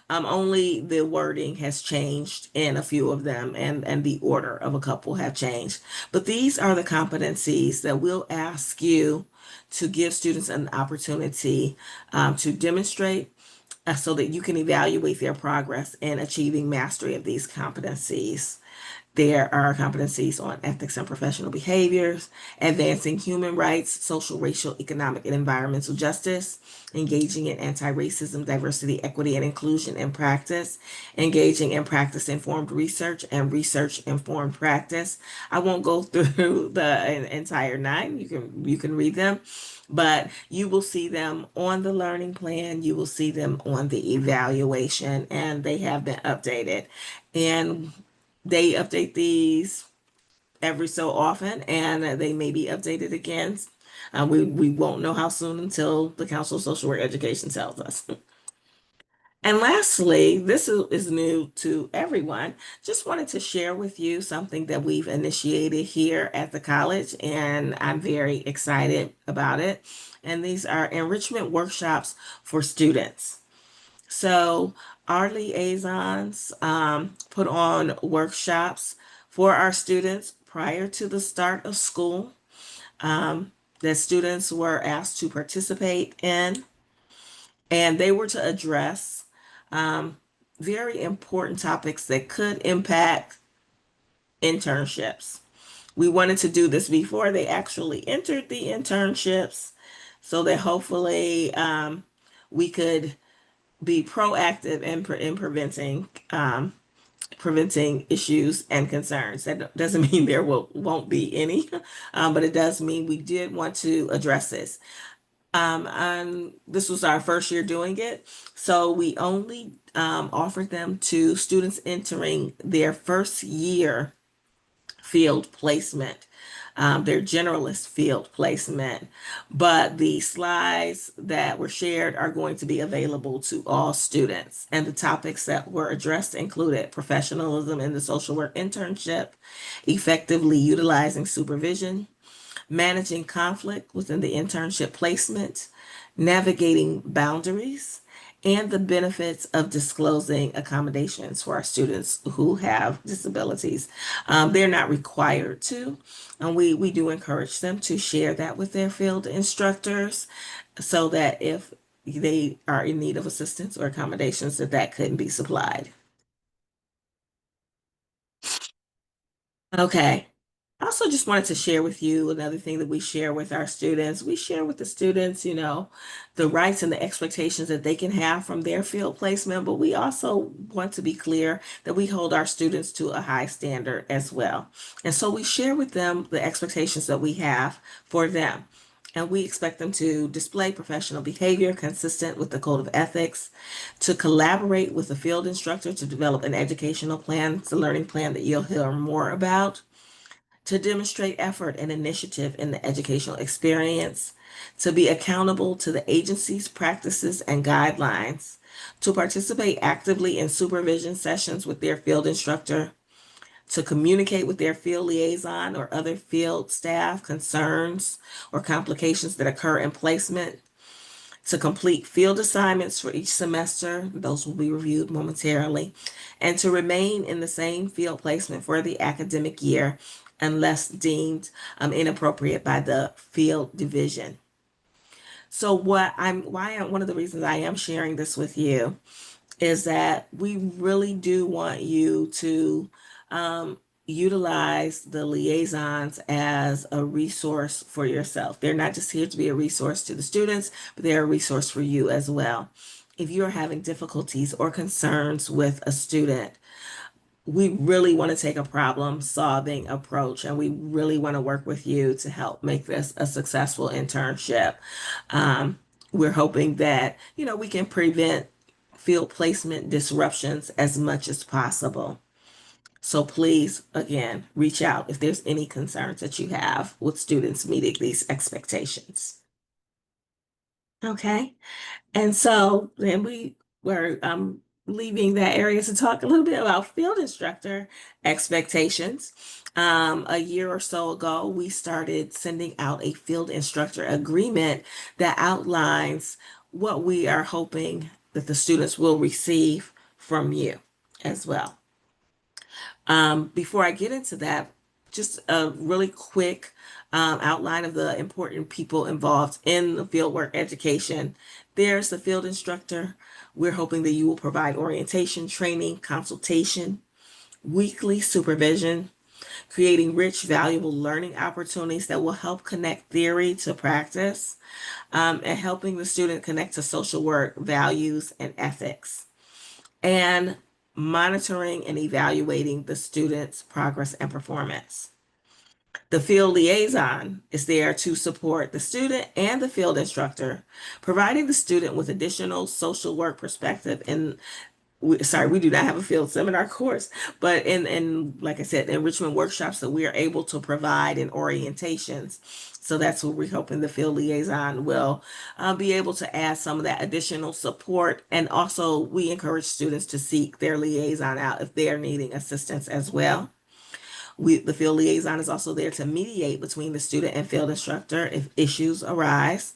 Only the wording has changed in a few of them, and the order of a couple have changed. But these are the competencies that we'll ask you to give students an opportunity to demonstrate so that you can evaluate their progress in achieving mastery of these competencies. There are competencies on ethics and professional behaviors, advancing human rights, social, racial, economic, and environmental justice, engaging in anti-racism, diversity, equity, and inclusion in practice, engaging in practice-informed research and research-informed practice. I won't go through the entire 9. You can read them, but you will see them on the learning plan. You will see them on the evaluation, and they have been updated. And they update these every so often, and they may be updated again. We won't know how soon until the Council of Social Work Education tells us. And lastly, this is new to everyone. Just wanted to share with you something that we've initiated here at the college, and I'm very excited about it. And these are enrichment workshops for students. So our liaisons put on workshops for our students prior to the start of school that students were asked to participate in, and they were to address um, very important topics that could impact internships. We wanted to do this before they actually entered the internships so that hopefully we could be proactive in preventing issues and concerns. That doesn't mean there won't be any, but it does mean we did want to address this. And this was our first year doing it, so we only offered them to students entering their first year field placement, their generalist field placement. But the slides that were shared are going to be available to all students. And the topics that were addressed included professionalism in the social work internship, effectively utilizing supervision, managing conflict within the internship placement, navigating boundaries, and the benefits of disclosing accommodations for our students who have disabilities. They're not required to, and we do encourage them to share that with their field instructors so that if they are in need of assistance or accommodations, that couldn't be supplied. Okay. I also just wanted to share with you another thing that we share with our students. We share with the students, the rights and the expectations that they can have from their field placement, but we also want to be clear that we hold our students to a high standard as well. And so we share with them the expectations that we have for them. And we expect them to display professional behavior consistent with the code of ethics, to collaborate with the field instructor to develop an educational plan, it's a learning plan that you'll hear more about, to demonstrate effort and initiative in the educational experience, to be accountable to the agency's practices and guidelines, to participate actively in supervision sessions with their field instructor, to communicate with their field liaison or other field staff concerns or complications that occur in placement, to complete field assignments for each semester. Those will be reviewed momentarily, and to remain in the same field placement for the academic year unless deemed inappropriate by the field division. So one of the reasons I am sharing this with you is that we really do want you to um, utilize the liaisons as a resource for yourself. They're not just here to be a resource to the students, but they're a resource for you as well. If you're having difficulties or concerns with a student, we really want to take a problem solving approach, and we really want to work with you to help make this a successful internship. Um, we're hoping that, we can prevent field placement disruptions as much as possible. So please, again, reach out if there's any concerns that you have with students meeting these expectations. Okay. And so then we were leaving that area to talk a little bit about field instructor expectations. A year or so ago, we started sending out a field instructor agreement that outlines what we are hoping that the students will receive from you as well. Before I get into that, just a really quick outline of the important people involved in the fieldwork education. There's the field instructor. We're hoping that you will provide orientation, training, consultation, weekly supervision, creating rich, valuable learning opportunities that will help connect theory to practice, and helping the student connect to social work, values, and ethics, and monitoring and evaluating the student's progress and performance. The field liaison is there to support the student and the field instructor, providing the student with additional social work perspective. And we do not have a field seminar course, but in like I said, enrichment workshops that we are able to provide in orientations. So that's what we're hoping the field liaison will be able to add some of that additional support. And also, we encourage students to seek their liaison out if they are needing assistance as well. The field liaison is also there to mediate between the student and field instructor if issues arise,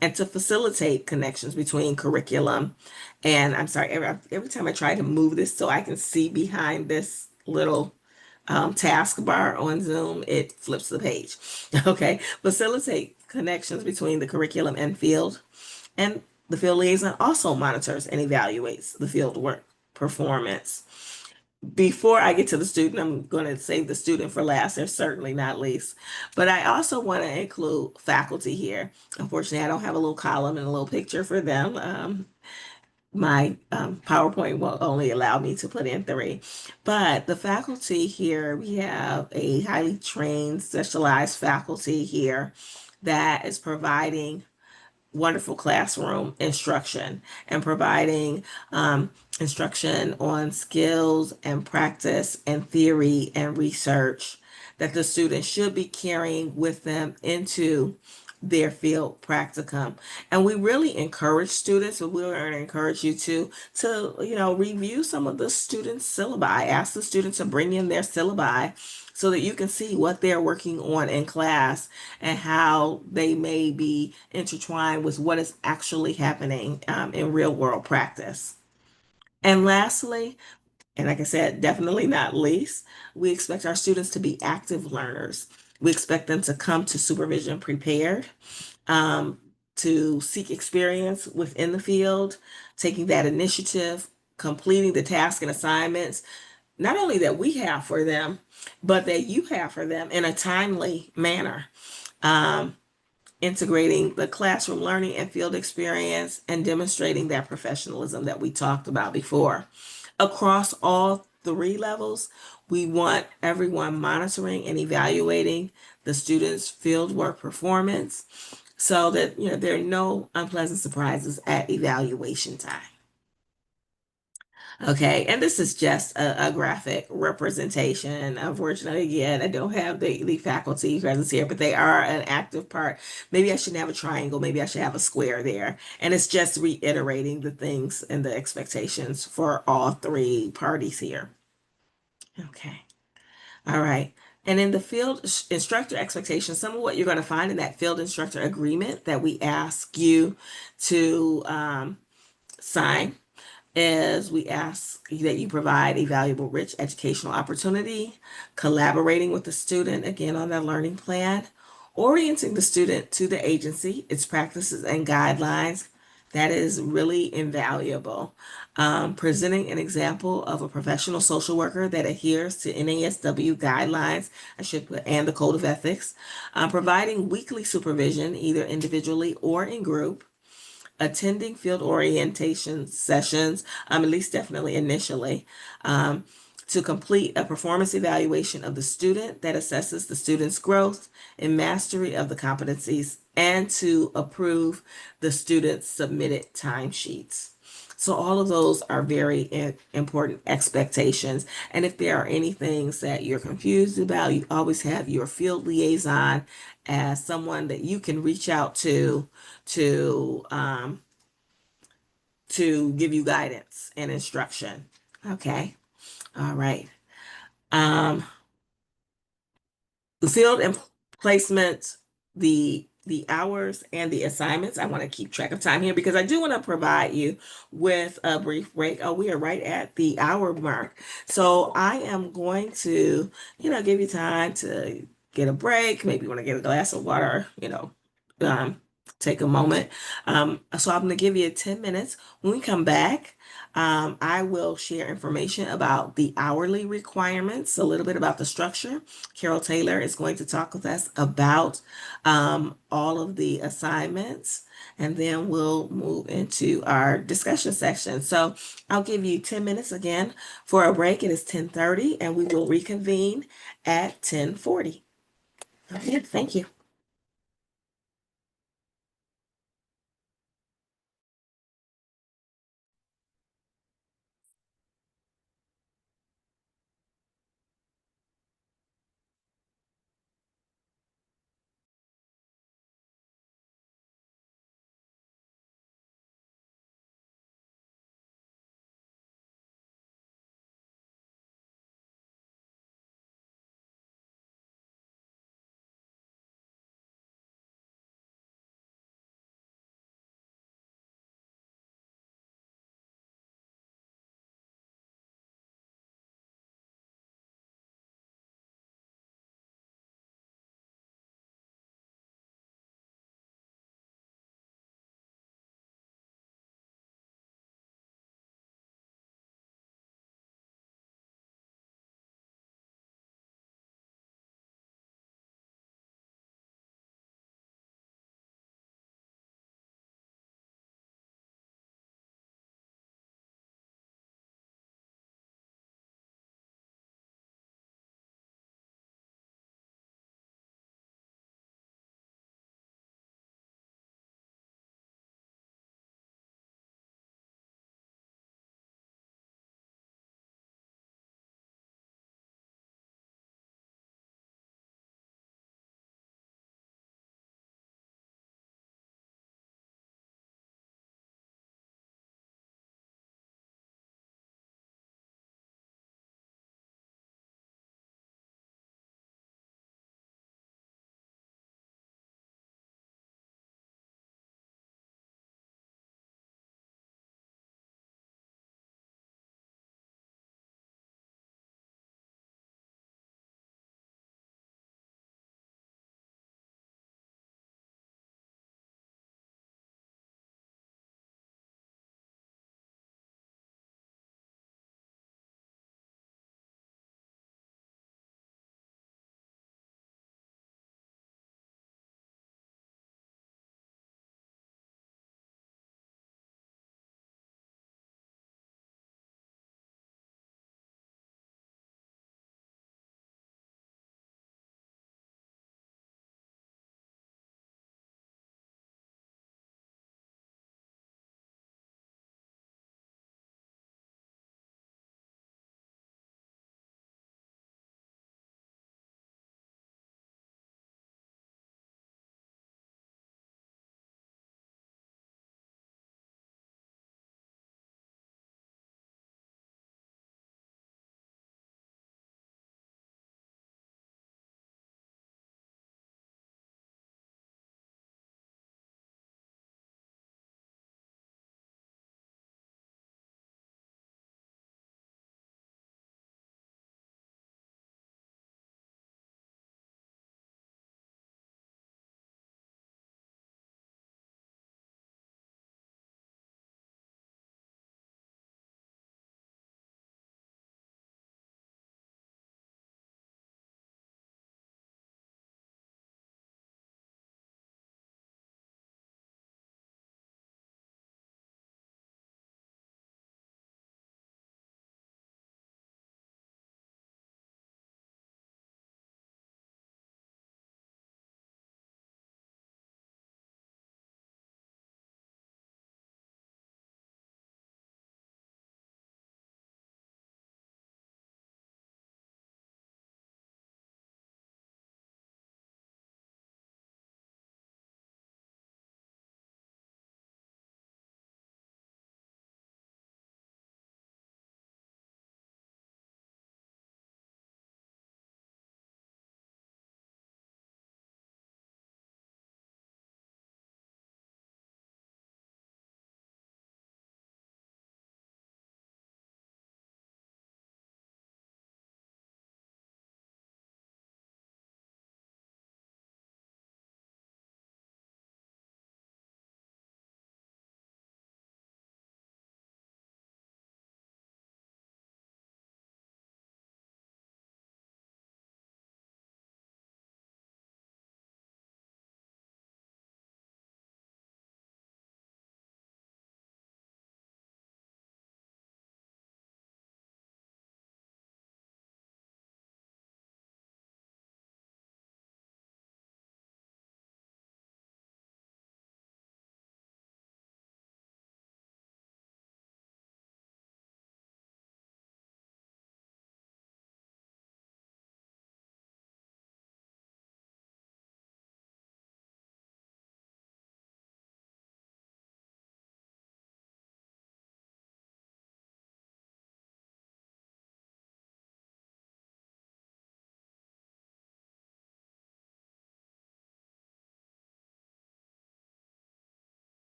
and to facilitate connections between curriculum. And I'm sorry, every time I try to move this so I can see behind this little taskbar on Zoom, it flips the page. Okay, facilitate connections between the curriculum and field, and The field liaison also monitors and evaluates the field work performance. Before I get to the student, I'm going to save the student for last. They're certainly not least. But I also want to include faculty here. Unfortunately, I don't have a little column and a little picture for them. My PowerPoint will only allow me to put in three. But the faculty here, we have a highly trained, specialized faculty here that is providing wonderful classroom instruction and providing instruction on skills and practice and theory and research that the students should be carrying with them into their field practicum. And we really encourage students, but we're going to encourage you to review some of the students' syllabi. Ask the students to bring in their syllabi so that you can see what they're working on in class and how they may be intertwined with what is actually happening in real world practice. And lastly, and like I said, definitely not least, we expect our students to be active learners. We expect them to come to supervision prepared, um, to seek experience within the field, taking that initiative, completing the tasks and assignments, not only that we have for them, but that you have for them in a timely manner. Um, Integrating the classroom learning and field experience and demonstrating that professionalism that we talked about before. Across all three levels, we want everyone monitoring and evaluating the students' fieldwork performance so that there are no unpleasant surprises at evaluation time. Okay, and this is just a graphic representation. Unfortunately, again, I don't have the faculty presence here, but they are an active part. Maybe I shouldn't have a triangle, maybe I should have a square there. And it's just reiterating the things and the expectations for all three parties here. Okay, all right. And in the instructor expectations, some of what you're going to find in that field instructor agreement that we ask you to sign is we ask that you provide a valuable, rich educational opportunity, collaborating with the student, again, on their learning plan, orienting the student to the agency, its practices and guidelines. That is really invaluable. Presenting an example of a professional social worker that adheres to NASW guidelines, I should put, and the Code of Ethics. Providing weekly supervision, either individually or in group, attending field orientation sessions, at least definitely initially, to complete a performance evaluation of the student that assesses the student's growth and mastery of the competencies, and to approve the student's submitted timesheets. So all of those are very important expectations. And if there are any things that you're confused about, you always have your field liaison as someone that you can reach out to to give you guidance and instruction. Okay. All right. Um, the field and placement, the hours and the assignments. I want to keep track of time here because I do want to provide you with a brief break. Oh, we are right at the hour mark. So I am going to, give you time to get a break. Maybe you want to get a glass of water, um, take a moment. So I'm going to give you 10 minutes. When we come back, I will share information about the hourly requirements, a little bit about the structure. Carol Taylor is going to talk with us about all of the assignments, and then we'll move into our discussion section. So I'll give you 10 minutes again for a break. It is 10:30, and we will reconvene at 10:40. Okay, thank you.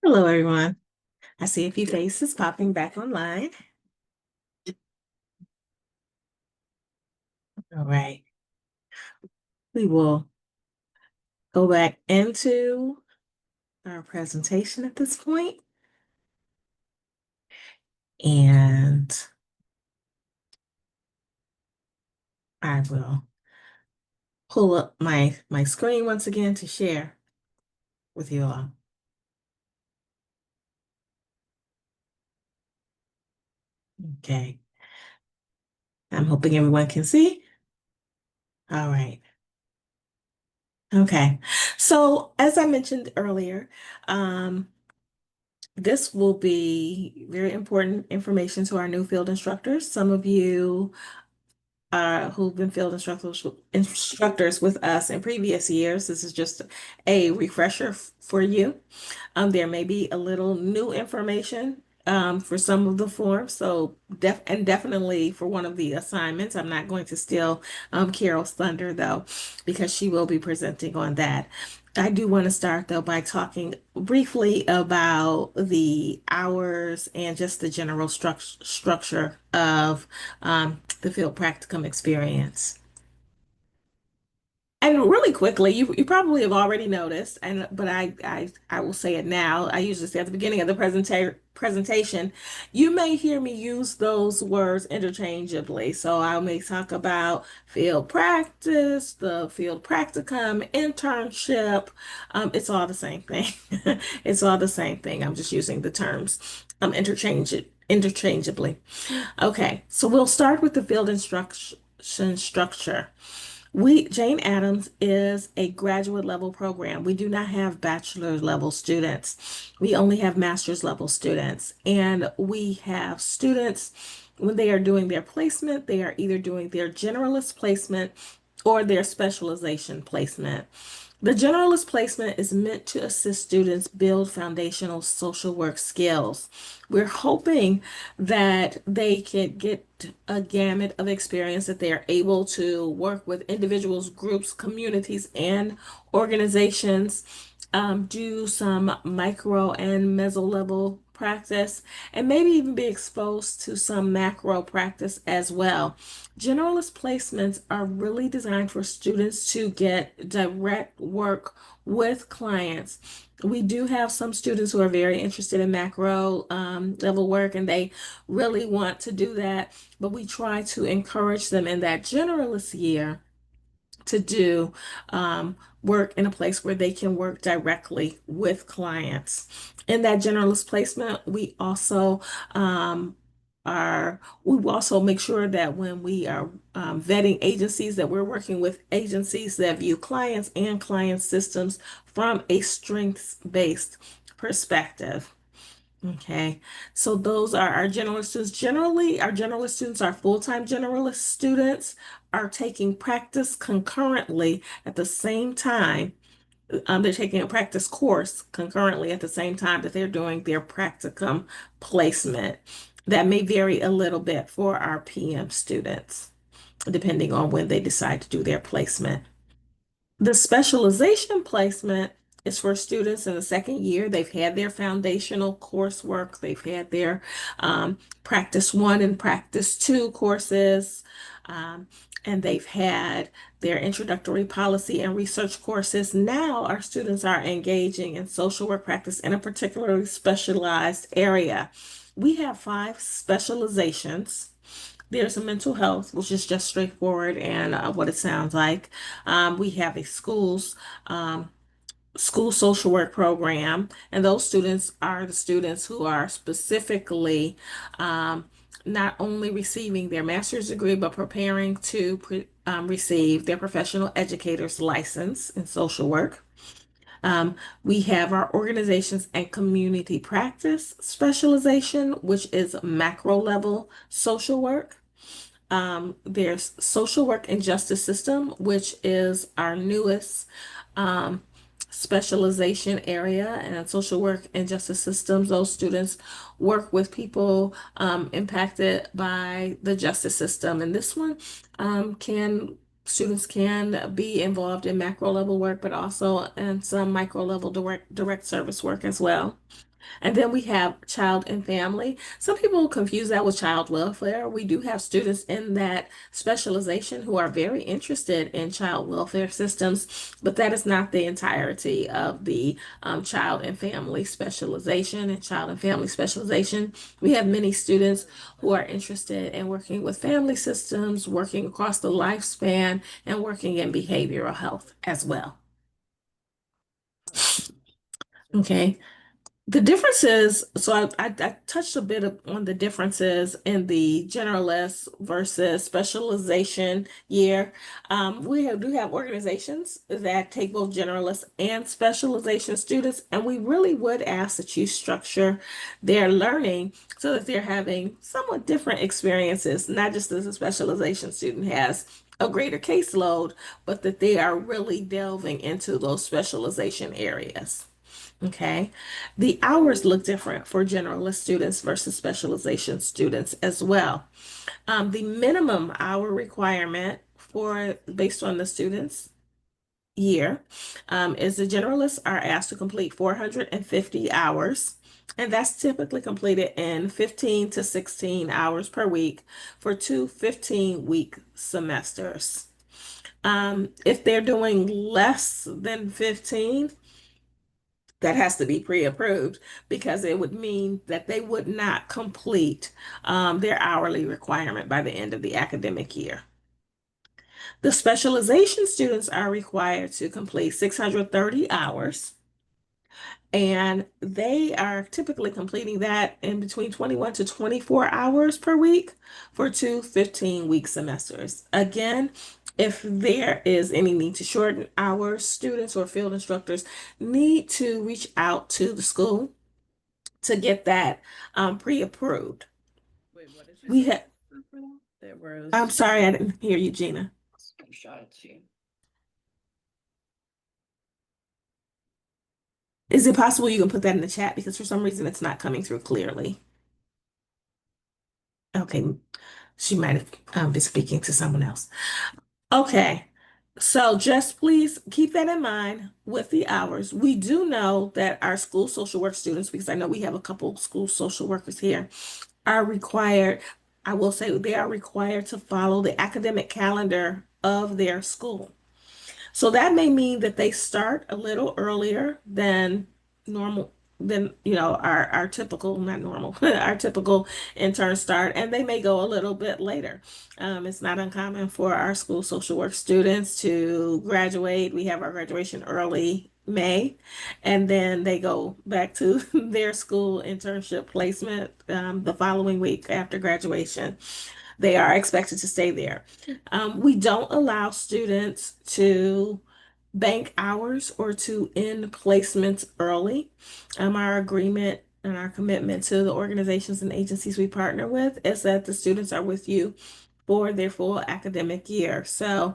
Hello, everyone. I see a few faces popping back online. All right. We will go back into our presentation at this point, and I will pull up my screen once again to share with you all. Okay. I'm hoping everyone can see. All right. Okay. So as I mentioned earlier, this will be very important information to our new field instructors. Some of you who've been field instructors with us in previous years. This is just a refresher for you. There may be a little new information for some of the forms. So definitely for one of the assignments, I'm not going to steal Carol's thunder though, because she will be presenting on that. I do want to start though by talking briefly about the hours and just the general structure of the field practicum experience. And really quickly, you probably have already noticed, but I will say it now. I usually say at the beginning of the presentation, you may hear me use those words interchangeably. So I may talk about field practice, the field practicum, internship. It's all the same thing. It's all the same thing. I'm just using the terms interchangeably. Okay, so we'll start with the field instruction structure. Jane Addams is a graduate level program. We do not have bachelor level students. We only have master's level students. And we have students, when they are doing their placement, they are either doing their generalist placement or their specialization placement. The generalist placement is meant to assist students build foundational social work skills. We're hoping that they can get a gamut of experience, that they are able to work with individuals, groups, communities, and organizations, do some micro and meso level practice, and maybe even be exposed to some macro practice as well. Generalist placements are really designed for students to get direct work with clients. We do have some students who are very interested in macro level work, and they really want to do that, but we try to encourage them in that generalist year to do work in a place where they can work directly with clients. In that generalist placement, we also make sure that when we are vetting agencies, that we're working with agencies that view clients and client systems from a strengths-based perspective. Okay, so those are our generalist students. Generally, our generalist students, our full-time generalist students, are taking practice concurrently at the same time. They're taking a practice course concurrently at the same time that they're doing their practicum placement. That may vary a little bit for our PM students, depending on when they decide to do their placement. The specialization placement is for students in the second year. They've had their foundational coursework, they've had their practice one and practice two courses, and they've had their introductory policy and research courses. Now our students are engaging in social work practice in a particularly specialized area. We have 5 specializations. There's a mental health, which is just straightforward and what it sounds like. We have a school social work program, and those students are the students who are specifically not only receiving their master's degree, but preparing to receive their professional educator's license in social work. We have our organizations and community practice specialization, which is macro level social work. There's social work and justice system, which is our newest um, specialization area. And social work and justice systems, those students work with people impacted by the justice system. And this one can students can be involved in macro level work, but also in some micro level direct service work as well. And then we have child and family. Some people confuse that with child welfare. We do have students in that specialization who are very interested in child welfare systems, but that is not the entirety of the child and family specialization. And child and family specialization, we have many students who are interested in working with family systems, working across the lifespan, and working in behavioral health as well. Okay. The differences, so I touched a bit on the differences in the generalist versus specialization year. Do have organizations that take both generalist and specialization students, and we really would ask that you structure their learning so that they're having somewhat different experiences, not just as a specialization student has a greater caseload, but that they are really delving into those specialization areas. Okay. The hours look different for generalist students versus specialization students as well. The minimum hour requirement for based on the student's year is the generalists are asked to complete 450 hours, and that's typically completed in 15 to 16 hours per week for two 15-week semesters. If they're doing less than 15, that has to be pre-approved because it would mean that they would not complete their hourly requirement by the end of the academic year. The specialization students are required to complete 630 hours, and they are typically completing that in between 21 to 24 hours per week for two 15-week semesters. Again, if there is any need to shorten hours, students or field instructors need to reach out to the school to get that pre-approved. Wait, what did you We say? have, There was. I'm sorry, I didn't hear you, Gina. Screenshot it to you. Is it possible you can put that in the chat because for some reason it's not coming through clearly? Okay, she might have been speaking to someone else. Okay, so just please keep that in mind with the hours. We do know that our school social work students, because I know we have a couple school social workers here, are required, I will say they are required to follow the academic calendar of their school. So that may mean that they start a little earlier than normal, than, our typical, not normal, our typical intern start, and they may go a little bit later. It's not uncommon for our school social work students to graduate. We have our graduation early May, and then they go back to their school internship placement the following week after graduation. They are expected to stay there. We don't allow students to bank hours or to end placements early. Our agreement and our commitment to the organizations and agencies we partner with is that the students are with you for their full academic year. So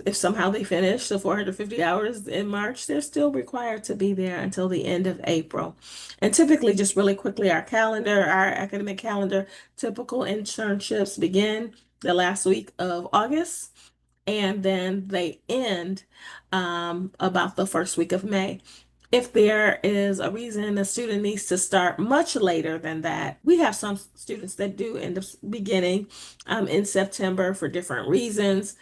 if somehow they finish the 450 hours in March, they're still required to be there until the end of April. And typically, just really quickly, our academic calendar, typical internships begin the last week of August, and then they end about the first week of May. If there is a reason a student needs to start much later than that, we have some students that do end up beginning in September for different reasons.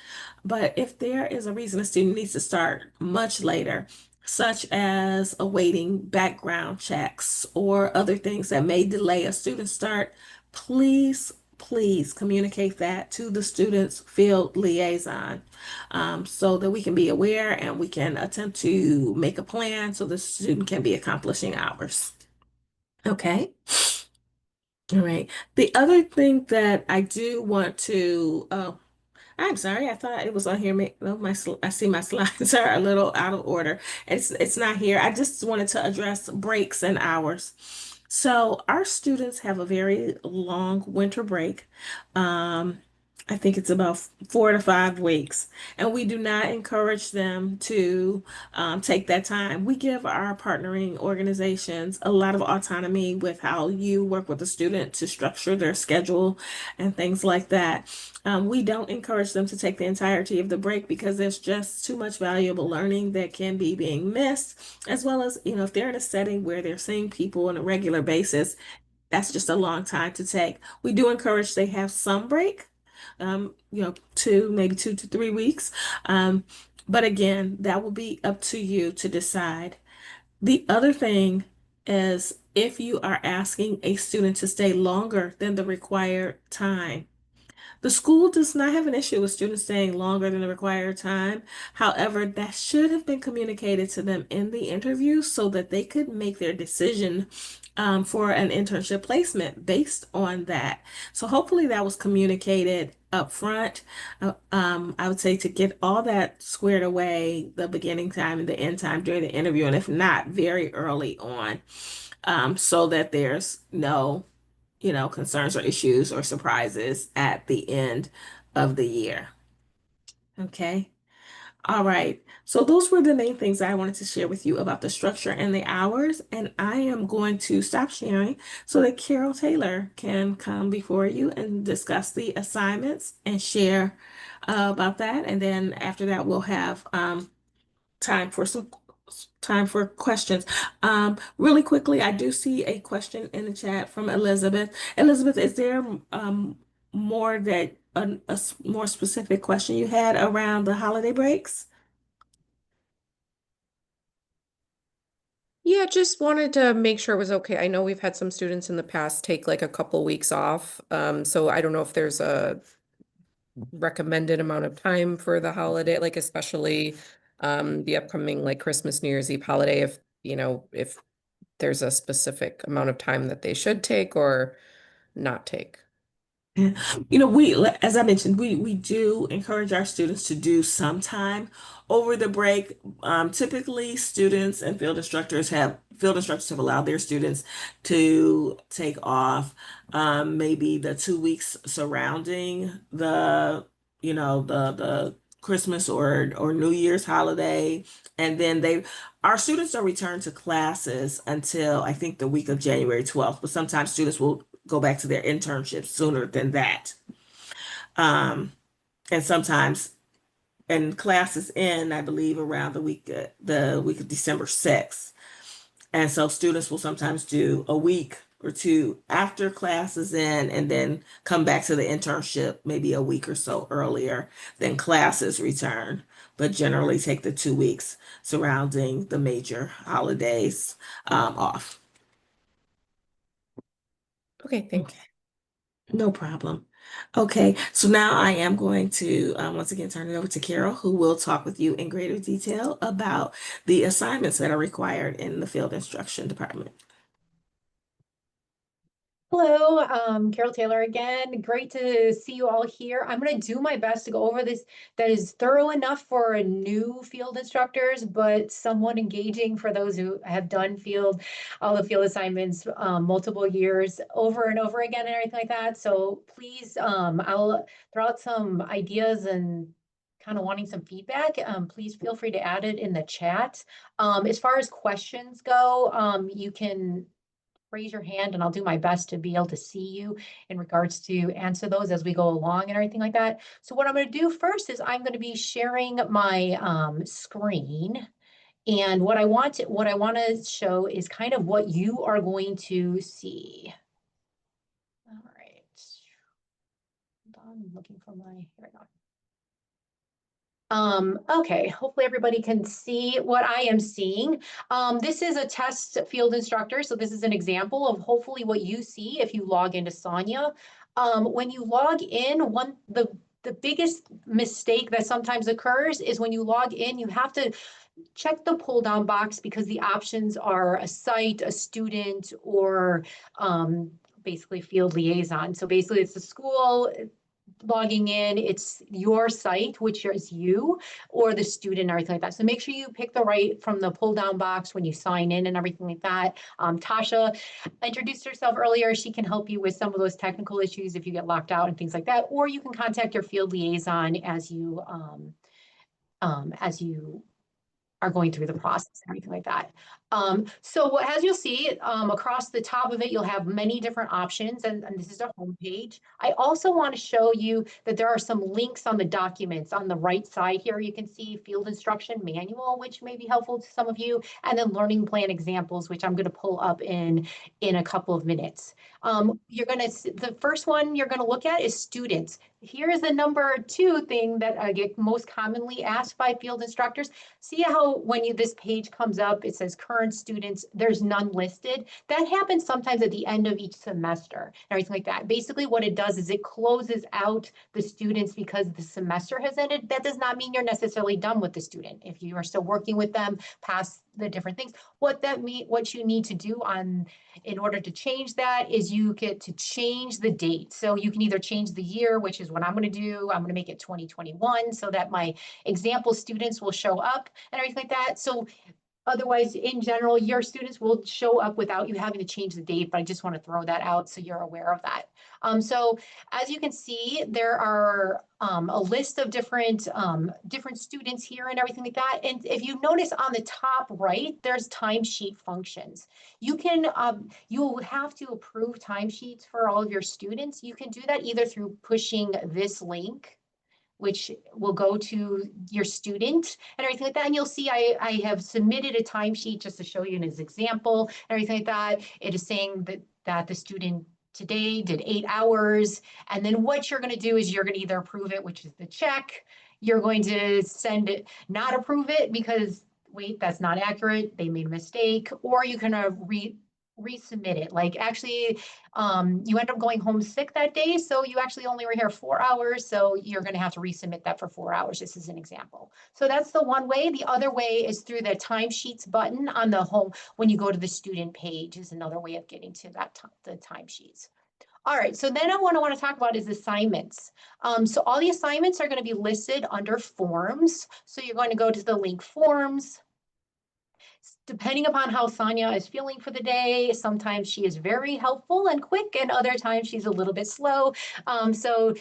But if there is a reason a student needs to start much later, such as awaiting background checks or other things that may delay a student start, please communicate that to the student's field liaison so that we can be aware and we can attempt to make a plan so the student can be accomplishing hours. Okay. All right. The other thing that I do want to, I'm sorry, I thought it was on here. Oh, I see my slides are a little out of order. It's not here. I just wanted to address breaks and hours. So our students have a very long winter break. Um, I think it's about 4 to 5 weeks. And we do not encourage them to take that time. We give our partnering organizations a lot of autonomy with how you work with the student to structure their schedule and things like that. We don't encourage them to take the entirety of the break because there's just too much valuable learning that can be being missed, as well as, if they're in a setting where they're seeing people on a regular basis, that's just a long time to take. We do encourage they have some break, maybe 2 to 3 weeks. Um, but again, that will be up to you to decide. The other thing is if you are asking a student to stay longer than the required time, the school does not have an issue with students staying longer than the required time. However, that should have been communicated to them in the interview so that they could make their decision for an internship placement based on that. So hopefully that was communicated up front. I would say to get all that squared away, the beginning time and the end time during the interview, and if not, very early on, so that there's no concerns or issues or surprises at the end of the year. Okay. All right. So those were the main things I wanted to share with you about the structure and the hours. And I am going to stop sharing so that Carol Taylor can come before you and discuss the assignments and share about that. And then after that, we'll have time for some time for questions. Really quickly, I do see a question in the chat from Elizabeth. Elizabeth, is there more that more specific question you had around the holiday breaks? Yeah, just wanted to make sure it was okay. I know we've had some students in the past take like a couple weeks off. So I don't know if there's a recommended amount of time for the holiday, like especially the upcoming like Christmas, New Year's Eve holiday, if there's a specific amount of time that they should take or not take. As I mentioned, we do encourage our students to do some time over the break. Typically, students and field instructors have allowed their students to take off maybe the 2 weeks surrounding the Christmas or New Year's holiday, and then our students don't return to classes until I think the week of January 12th, but sometimes students will go back to their internships sooner than that. And sometimes, and classes end, I believe, around the week of December 6th. And so students will sometimes do a week or two after classes end and then come back to the internship maybe a week or so earlier than classes return, but generally take the 2 weeks surrounding the major holidays off. Okay, thanks. No problem. Okay, so now I am going to once again turn it over to Carol, who will talk with you in greater detail about the assignments that are required in the field instruction department. Hello, Carol Taylor again. Great to see you all here. I'm going to do my best to go over this that is thorough enough for new field instructors, but somewhat engaging for those who have done all the field assignments multiple years over and over again and everything like that. So please, I'll throw out some ideas and kind of wanting some feedback. Please feel free to add it in the chat. As far as questions go, you can raise your hand and I'll do my best to be able to see you in regards to answer those as we go along and everything like that. So what I'm going to do first is I'm going to be sharing my screen. And what I want to show is kind of what you are going to see. All right. Hold on, I'm looking for here we go. Okay, hopefully everybody can see what I am seeing. This is a test field instructor, so this is an example of hopefully what you see if you log into Sonia. When you log in, the biggest mistake that sometimes occurs is when you log in, you have to check the pull down box because the options are a site, a student, or basically field liaison. So basically it's the school, logging in, it's your site, which is you, or the student, or everything like that. So make sure you pick the right from the pull down box when you sign in and everything like that. Tasha introduced herself earlier. She can help you with some of those technical issues if you get locked out and things like that, or you can contact your field liaison as you are going through the process and everything like that. So as you'll see, across the top of it, you'll have many different options, and this is our homepage. I also want to show you that there are some links on the documents on the right side here. You can see field instruction manual, which may be helpful to some of you, and then learning plan examples, which I'm going to pull up in a couple of minutes. The first one you're going to look at is students. Here is the number 2 thing that I get most commonly asked by field instructors. See how when this page comes up, it says current students, there's none listed. That happens sometimes at the end of each semester and everything like that. Basically what it does is it closes out the students because the semester has ended. That does not mean you're necessarily done with the student. If you are still working with them past the different things, what you need to do in order to change that is you get to change the date. So you can either change the year, which is what I'm going to do. I'm going to make it 2021 so that my example students will show up and everything like that. So otherwise, in general, your students will show up without you having to change the date, but I just want to throw that out so you're aware of that. So as you can see, there are a list of different students here and everything like that. And if you notice on the top right, there's timesheet functions. You will have to approve timesheets for all of your students. You can do that either through pushing this link, which will go to your student and everything like that. And you'll see I have submitted a timesheet just to show you an example and everything like that. It is saying that the student today did 8 hours. And then what you're going to do is you're going to either approve it, which is the check. You're going to send it, not approve it because, wait, that's not accurate. They made a mistake. Or you can resubmit it. Like actually, you end up going home sick that day, so you actually only were here 4 hours, so you're going to have to resubmit that for 4 hours. This is an example. So that's the one way. The other way is through the timesheets button on the home. When you go to the student page is another way of getting to that the timesheets. All right, so then what I want to talk about is assignments. So all the assignments are going to be listed under forms. So you're going to go to the link forms. Depending upon how Sonia is feeling for the day, sometimes she is very helpful and quick, and other times she's a little bit slow. So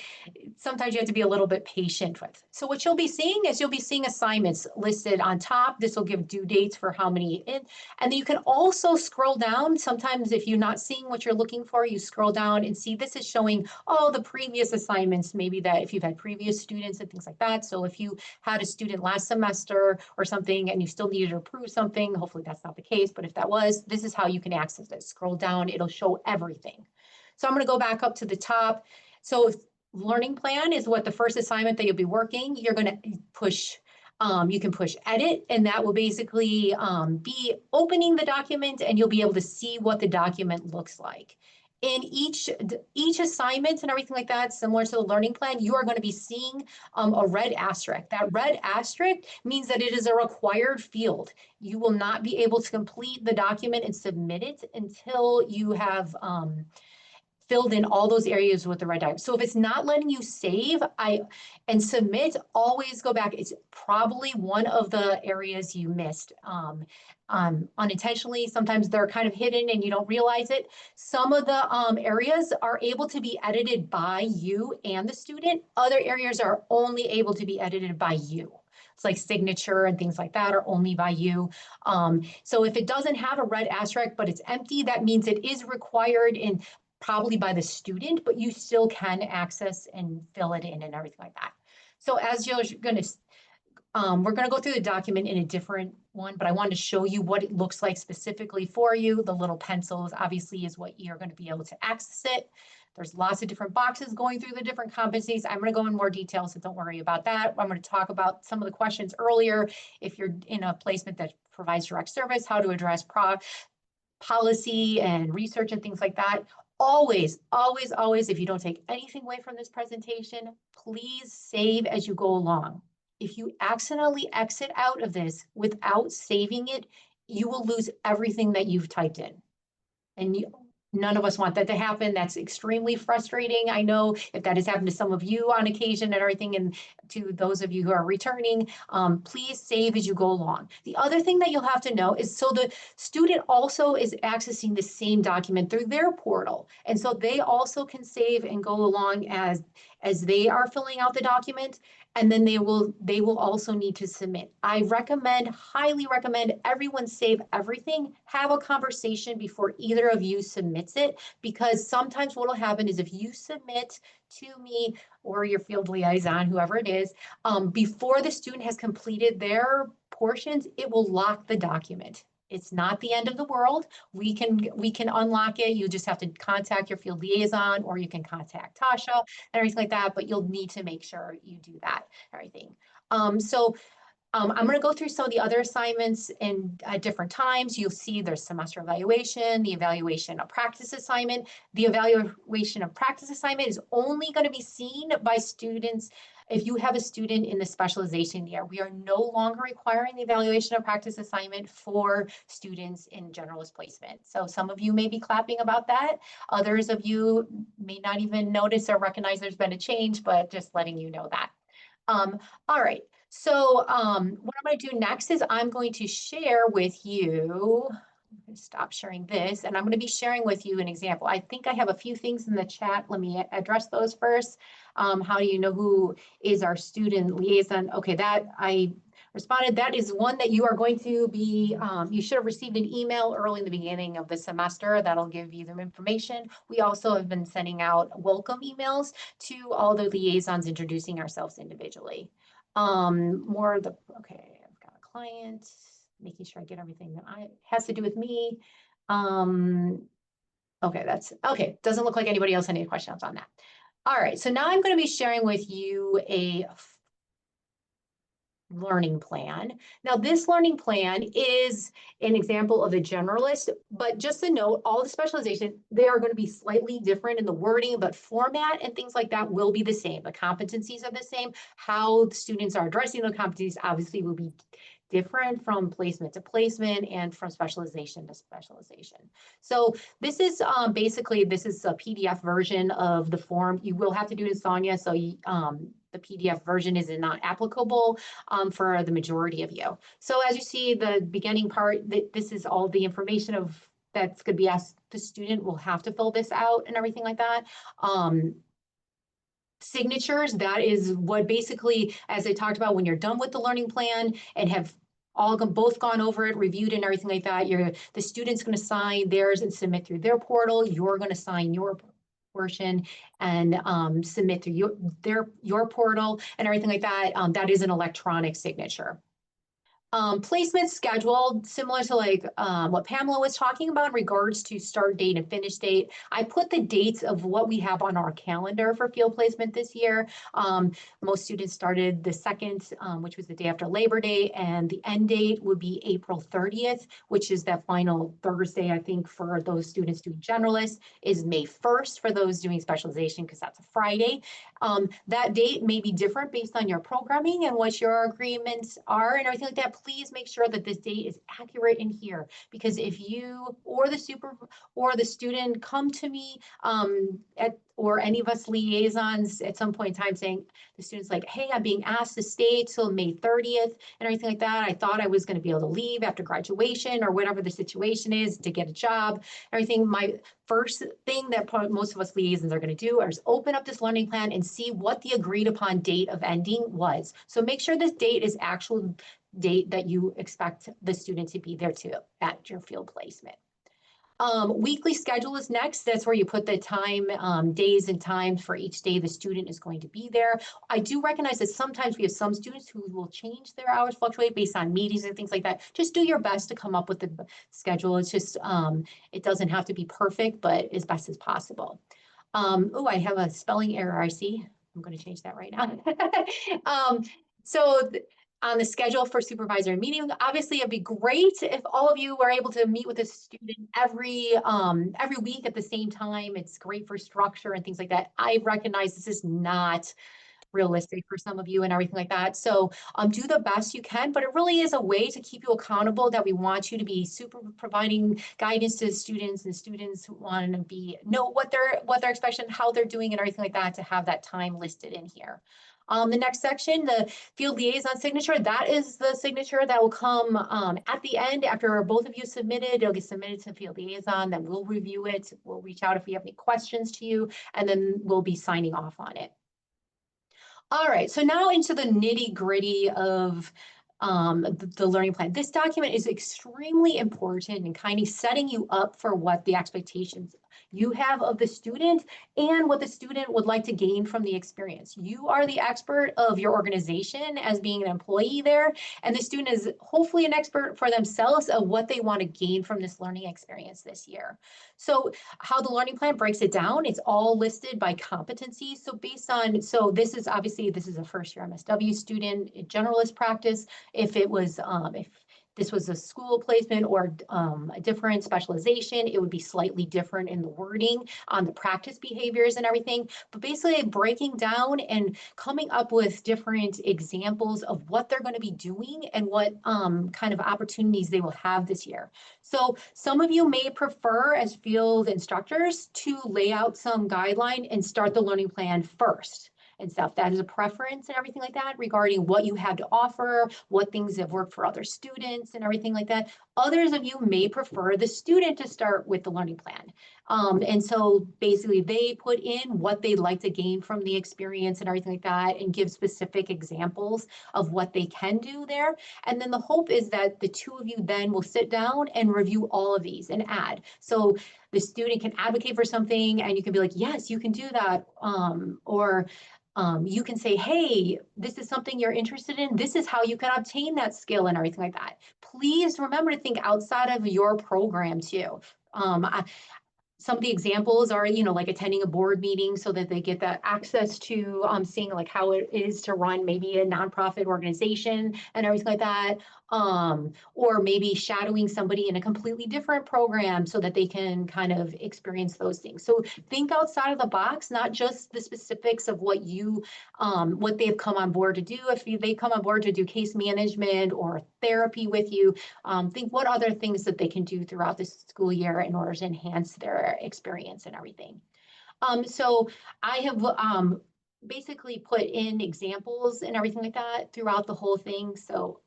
sometimes you have to be a little bit patient with. So what you'll be seeing is you'll be seeing assignments listed on top. This will give due dates for how many and then you can also scroll down. Sometimes if you're not seeing what you're looking for, you scroll down and see this is showing all the previous assignments, maybe that if you've had previous students and things like that. So if you had a student last semester or something and you still needed to approve something, hopefully that's not the case, but if that was, this is how you can access it. Scroll down, it'll show everything. So I'm going to go back up to the top. So if learning plan is what the first assignment that you'll be working, you're going to push, you can push edit, and that will basically be opening the document and you'll be able to see what the document looks like. In each assignment and everything like that, similar to the learning plan, you are going to be seeing a red asterisk. That red asterisk means that it is a required field. You will not be able to complete the document and submit it until you have filled in all those areas with the red dot. So if it's not letting you save and submit, always go back. It's probably one of the areas you missed unintentionally. Sometimes they're kind of hidden and you don't realize it. Some of the areas are able to be edited by you and the student. Other areas are only able to be edited by you. It's like signature and things like that are only by you. So if it doesn't have a red asterisk, but it's empty, that means it is required in probably by the student, but you still can access and fill it in and everything like that. So as you're going to, we're going to go through the document in a different one, but I wanted to show you what it looks like specifically for you. The little pencils obviously is what you're going to be able to access it. There's lots of different boxes going through the different competencies. I'm going to go in more detail, so don't worry about that. I'm going to talk about some of the questions earlier. If you're in a placement that provides direct service, how to address policy and research and things like that. Always, always, always, if you don't take anything away from this presentation, please save as you go along. If you accidentally exit out of this without saving it, you will lose everything that you've typed in. And None of us want that to happen. That's extremely frustrating. I know if that has happened to some of you on occasion and everything, and to those of you who are returning, please save as you go along. The other thing that you'll have to know is, so the student also is accessing the same document through their portal. And so they also can save and go along as they are filling out the document, and then they will also need to submit. I highly recommend everyone save everything, have a conversation before either of you submits it, because sometimes what will happen is if you submit to me or your field liaison, whoever it is, before the student has completed their portions, it will lock the document. It's not the end of the world. We can unlock it. You just have to contact your field liaison, or you can contact Tasha and everything like that, but you'll need to make sure you do that, everything. I'm going to go through some of the other assignments in different times. You'll see there's semester evaluation, the evaluation of practice assignment. The evaluation of practice assignment is only going to be seen by students if you have a student in the specialization year. We are no longer requiring the evaluation of practice assignment for students in generalist placement. So some of you may be clapping about that. Others of you may not even notice or recognize there's been a change, but just letting you know that. All right. So what I'm going to do next is I'm going to share with you, I'm going to stop sharing this, and I'm going to be sharing with you an example. I think I have a few things in the chat. Let me address those first. How do you know who is our student liaison? Okay, that I responded. That is one that you are going to be, you should have received an email early in the beginning of the semester that'll give you the information. We also have been sending out welcome emails to all the liaisons, introducing ourselves individually. Okay, I've got a client, making sure I get everything that has to do with me. Okay, doesn't look like anybody else had any questions on that. All right, so now I'm going to be sharing with you a learning plan. Now, this learning plan is an example of a generalist, but just a note, all the specialization, they are going to be slightly different in the wording, but format and things like that will be the same. The competencies are the same. How the students are addressing the competencies obviously will be different from placement to placement and from specialization to specialization. So this is basically, this is a PDF version of the form. You will have to do it in Sonia, so the PDF version is not applicable for the majority of you. So as you see, the beginning part, this is all the information of that's going to be asked. The student will have to fill this out and everything like that. Signatures, that is what basically, as I talked about, when you're done with the learning plan and have both gone over it, reviewed and everything like that, the student's going to sign theirs and submit through their portal. You're going to sign your portion and submit through your portal and everything like that. That is an electronic signature. Placement schedule, similar to like what Pamela was talking about in regards to start date and finish date. I put the dates of what we have on our calendar for field placement this year. Most students started the 2nd, which was the day after Labor Day, and the end date would be April 30th, which is that final Thursday, I think, for those students doing generalist, is May 1st for those doing specialization, because that's a Friday. That date may be different based on your programming and what your agreements are and everything like that. Please make sure that this date is accurate in here, because if you or the student come to me or any of us liaisons at some point in time saying, the student's like, hey, I'm being asked to stay till May 30th and everything like that. I thought I was going to be able to leave after graduation or whatever the situation is to get a job, everything. My first thing that most of us liaisons are going to do is open up this learning plan and see what the agreed upon date of ending was. So make sure this date is actual date that you expect the student to be there to at your field placement. Weekly schedule is next. That's where you put the time, days and times for each day the student is going to be there. I do recognize that sometimes we have some students who will change their hours, fluctuate based on meetings and things like that. Just do your best to come up with the schedule. It's just, it doesn't have to be perfect, but as best as possible. Oh, I have a spelling error, I see. I'm going to change that right now. On the schedule for supervisory meeting, obviously it'd be great if all of you were able to meet with a student every week at the same time. It's great for structure and things like that. I recognize this is not realistic for some of you and everything like that. So do the best you can, but it really is a way to keep you accountable, that we want you to be super providing guidance to students, and students want to be know what they're expecting, how they're doing and everything like that, to have that time listed in here. The next section, the field liaison signature, that is the signature that will come at the end after both of you submitted. It'll get submitted to field liaison, then we'll review it. We'll reach out if we have any questions to you, and then we'll be signing off on it. All right, so now into the nitty gritty of the learning plan. This document is extremely important in kind of setting you up for what the expectations you have of the student and what the student would like to gain from the experience. You are the expert of your organization as being an employee there, and the student is hopefully an expert for themselves of what they want to gain from this learning experience this year. So how the learning plan breaks it down, it's all listed by competency. So based on, so this is obviously, this is a first year MSW student, generalist practice. If it was, if this was a school placement or a different specialization, it would be slightly different in the wording on the practice behaviors and everything. But basically breaking down and coming up with different examples of what they're going to be doing and what kind of opportunities they will have this year. So some of you may prefer as field instructors to lay out some guideline and start the learning plan first and stuff. That is a preference and everything like that regarding what you have to offer, what things have worked for other students and everything like that. Others of you may prefer the student to start with the learning plan. And so basically they put in what they'd like to gain from the experience and everything like that, and give specific examples of what they can do there. And then the hope is that the two of you then will sit down and review all of these and add. So the student can advocate for something and you can be like, yes, you can do that. You can say, hey, this is something you're interested in. This is how you can obtain that skill and everything like that. Please remember to think outside of your program too. Some of the examples are, you know, like attending a board meeting so that they get that access to seeing like how it is to run maybe a nonprofit organization and everything like that. Or maybe shadowing somebody in a completely different program so that they can kind of experience those things. So think outside of the box, not just the specifics of what you, what they've come on board to do. If they come on board to do case management or therapy with you, think what other things that they can do throughout the school year in order to enhance their experience and everything. So I have basically put in examples and everything like that throughout the whole thing. So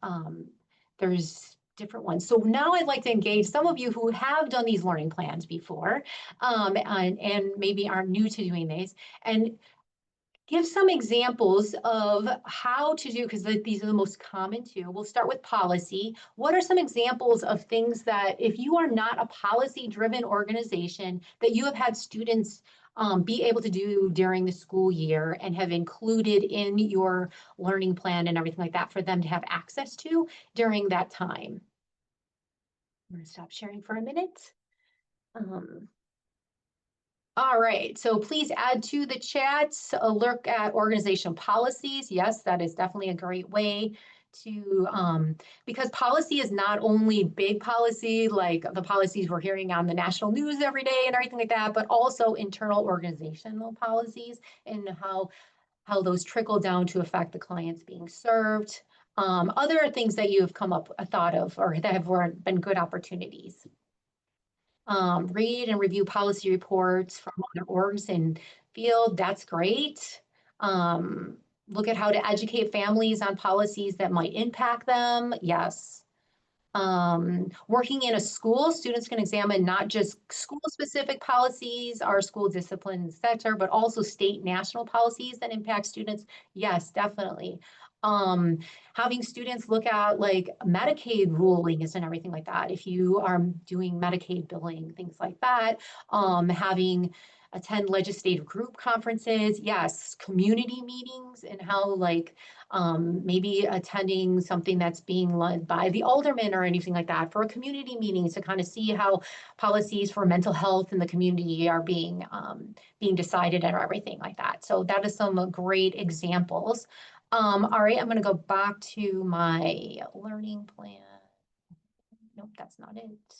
there's different ones. So now I'd like to engage some of you who have done these learning plans before and maybe are new to doing these, and give some examples of how to do, because these are the most common too. We'll start with policy. What are some examples of things that if you are not a policy-driven organization, that you have had students be able to do during the school year and have included in your learning plan and everything like that for them to have access to during that time? I'm going to stop sharing for a minute. All right, so please add to the chat a look at organizational policies. Yes, that is definitely a great way to, because policy is not only big policy, like the policies we're hearing on the national news every day and everything like that, but also internal organizational policies and how those trickle down to affect the clients being served. Other things that you've come up, thought of, or that have been good opportunities. Read and review policy reports from other orgs and field. That's great. Look at how to educate families on policies that might impact them. Yes. Working in a school, students can examine not just school-specific policies, our school discipline sector, but also state national policies that impact students. Yes, definitely. Having students look at like Medicaid rulings and everything like that. If you are doing Medicaid billing, things like that, having attend legislative group conferences, yes, community meetings, and how like maybe attending something that's being led by the alderman or anything like that for a community meeting to kind of see how policies for mental health in the community are being decided and everything like that. So that is some great examples. All right, I'm going to go back to my learning plan. Nope, that's not it.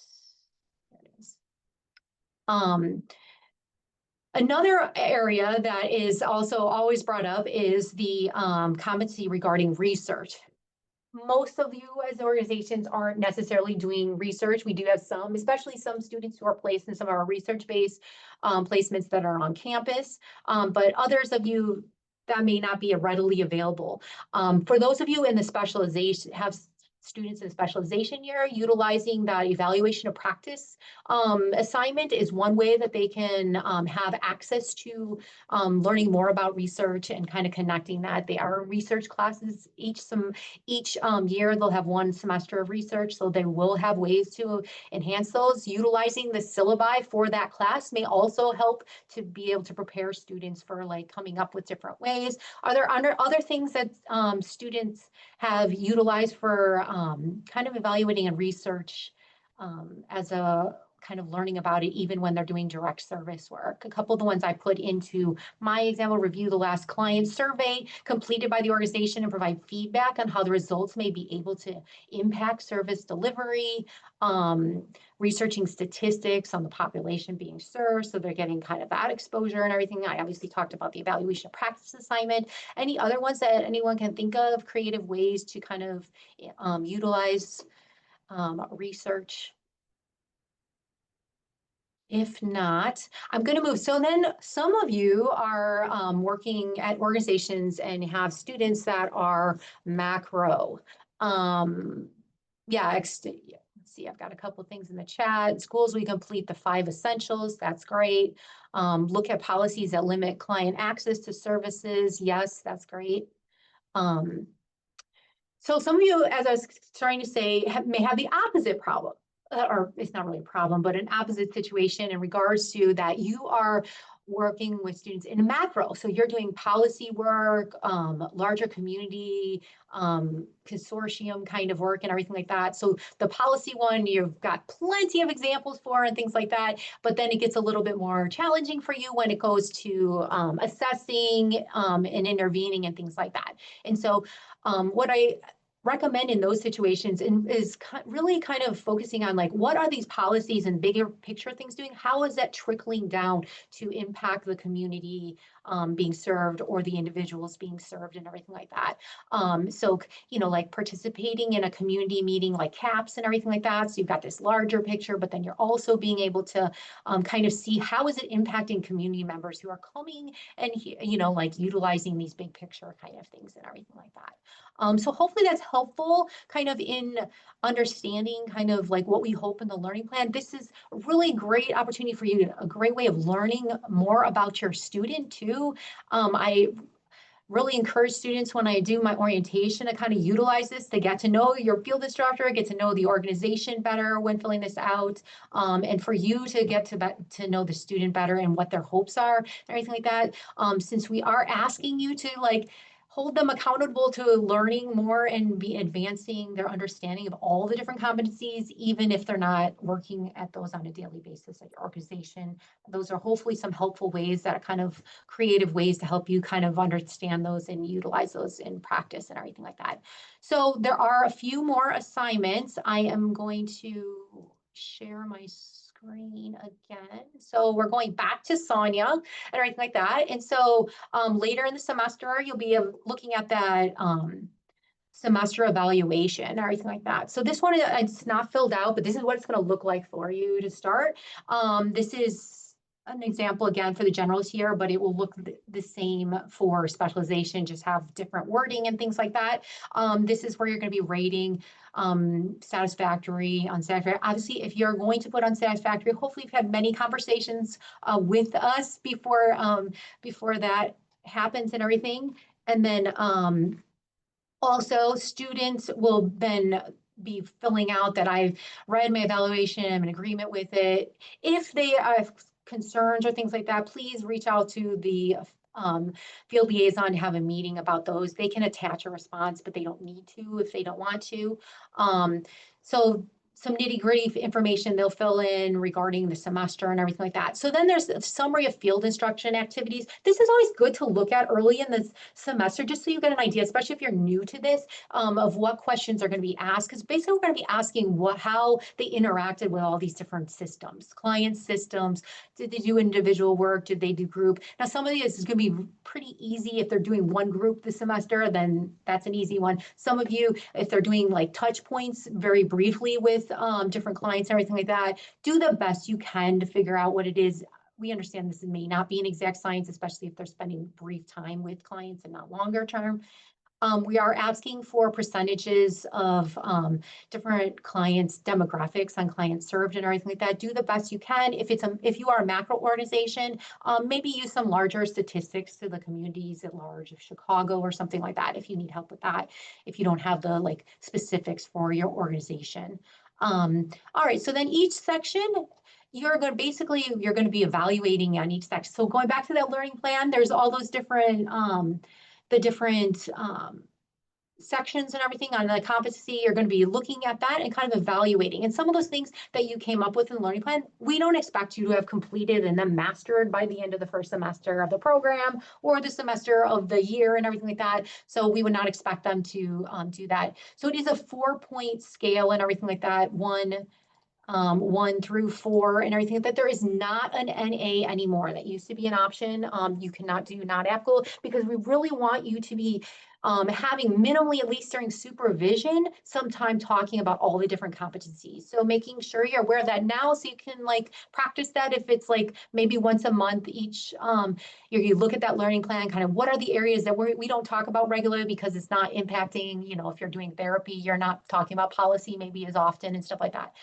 There it is. Another area that is also always brought up is the competency regarding research. Most of you as organizations aren't necessarily doing research. We do have some, especially some students who are placed in some of our research-based placements that are on campus. But others of you, that may not be readily available. For those of you in the specialization, have students in specialization year, utilizing that evaluation of practice assignment is one way that they can have access to learning more about research and kind of connecting that. They are research classes each year. They'll have one semester of research, so they will have ways to enhance those. Utilizing the syllabi for that class may also help to be able to prepare students for like coming up with different ways. Are there other things that students have utilized for kind of evaluating and research as a kind of learning about it even when they're doing direct service work? A couple of the ones I put into my example: review the last client survey completed by the organization and provide feedback on how the results may be able to impact service delivery. Researching statistics on the population being served, so they're getting kind of that exposure and everything. I obviously talked about the evaluation of practice assignment. Any other ones that anyone can think of, creative ways to kind of utilize research? If not, I'm going to move. So then some of you are working at organizations and have students that are macro. Yeah, let's see, I've got a couple of things in the chat. Schools, we complete the 5 essentials. That's great. Look at policies that limit client access to services. Yes, that's great. So some of you, as I was trying to say, may have the opposite problem. Or it's not really a problem, but an opposite situation in regards to that you are working with students in macro. So you're doing policy work, larger community, consortium kind of work and everything like that. So the policy one, you've got plenty of examples for and things like that, but then it gets a little bit more challenging for you when it goes to assessing and intervening and things like that. And so what I recommend in those situations is really kind of focusing on like, what are these policies and bigger picture things doing? How is that trickling down to impact the community being served or the individuals being served and everything like that? So, you know, like participating in a community meeting like CAPS and everything like that. So you've got this larger picture, but then you're also being able to kind of see how is it impacting community members who are coming and, you know, like utilizing these big picture kind of things and everything like that. So hopefully that's helpful kind of in understanding kind of like what we hope in the learning plan. This is a really great opportunity for you, a great way of learning more about your student too. I really encourage students when I do my orientation to kind of utilize this to get to know your field instructor, get to know the organization better when filling this out, and for you to get to know the student better and what their hopes are and everything like that. Since we are asking you to like hold them accountable to learning more and be advancing their understanding of all the different competencies, even if they're not working at those on a daily basis at your organization. Those are hopefully some helpful ways, that are kind of creative ways to help you kind of understand those and utilize those in practice and everything like that. So there are a few more assignments. I am going to share my screen again. So we're going back to Sonia and everything like that. And so later in the semester, you'll be looking at that semester evaluation or everything like that. So this one, it's not filled out, but this is what it's going to look like for you to start. This is an example again for the generals here, but it will look the same for specialization, just have different wording and things like that. This is where you're going to be rating satisfactory, unsatisfactory. Obviously, if you're going to put unsatisfactory, hopefully you've had many conversations with us before that happens and everything. And then also, students will then be filling out that I've read my evaluation, I'm in agreement with it. If they have concerns or things like that, please reach out to the field liaison to have a meeting about those. They can attach a response, but they don't need to if they don't want to. So some nitty gritty information they'll fill in regarding the semester and everything like that. So then there's a summary of field instruction activities. This is always good to look at early in the semester, just so you get an idea, especially if you're new to this, of what questions are going to be asked. Because basically we're going to be asking how they interacted with all these different systems, client systems. Did they do individual work? Did they do group? Now, some of these is going to be pretty easy. If they're doing one group this semester, then that's an easy one. Some of you, if they're doing like touch points very briefly with different clients, everything like that, do the best you can to figure out what it is. We understand this may not be an exact science, especially if they're spending brief time with clients and not longer term. We are asking for percentages of different clients' demographics on clients served and everything like that. Do the best you can. If you are a macro organization, maybe use some larger statistics to the communities at large of Chicago or something like that if you need help with that, if you don't have the like specifics for your organization. All right, so then each section, you're going to be evaluating on each section. So going back to that learning plan, there's all those different the different sections and everything on the competency. You're going to be looking at that and kind of evaluating. And some of those things that you came up with in the learning plan, we don't expect you to have completed and then mastered by the end of the first semester of the program or the semester of the year and everything like that. So we would not expect them to do that. So it is a 4-point scale and everything like that. 1 through 4 and everything, that there is not an NA anymore. That used to be an option. You cannot do not applicable, because we really want you to be having minimally, at least during supervision, some time talking about all the different competencies. So making sure you're aware of that now, so you can like practice that. If it's like maybe once a month each, you look at that learning plan, kind of what are the areas that we don't talk about regularly because it's not impacting, if you're doing therapy, you're not talking about policy maybe as often and stuff like that.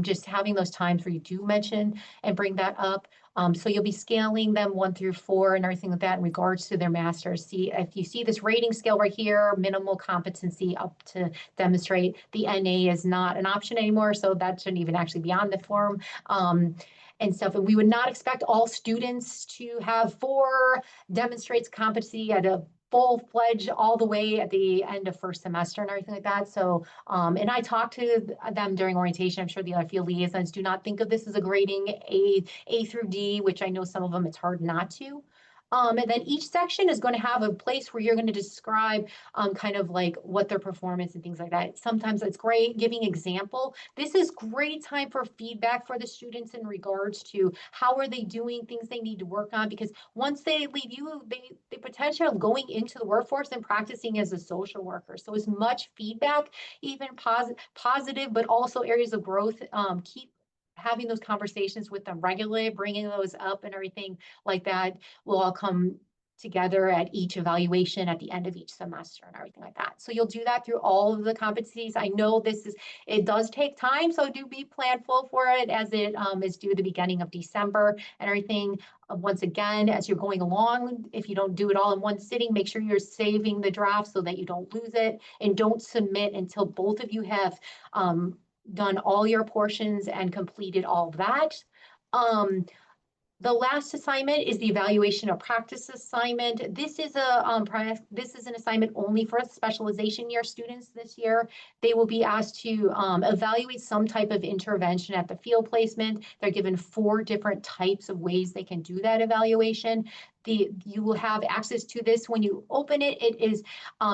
Just having those times where you do mention and bring that up. So you'll be scaling them 1 through 4 and everything like that in regards to their masters. See, if you see this rating scale right here, minimal competency up to demonstrate, the NA is not an option anymore. So that shouldn't even actually be on the form. And stuff. And we would not expect all students to have 4 demonstrates competency at a full-fledged all the way at the end of first semester and everything like that. So, and I talked to them during orientation. I'm sure the other field liaisons do not think of this as a grading A through D, which I know some of them it's hard not to. And then each section is going to have a place where you're going to describe kind of like what their performance and things like that. Sometimes it's great giving example. This is great time for feedback for the students in regards to how are they doing, things they need to work on, because once they leave you, they potentially are going into the workforce and practicing as a social worker. So as much feedback, even positive, but also areas of growth, keep having those conversations with them regularly, bringing those up and everything like that will all come together at each evaluation at the end of each semester and everything like that. So you'll do that through all of the competencies. I know it does take time, so do be planful for it, as it is due the beginning of December and everything. Once again, as you're going along, if you don't do it all in one sitting, make sure you're saving the draft so that you don't lose it, and don't submit until both of you have done all your portions and completed all of that. The last assignment is the evaluation of practice assignment. This is an assignment only for specialization year students this year. They will be asked to evaluate some type of intervention at the field placement. They're given 4 different types of ways they can do that evaluation. You will have access to this when you open it. It is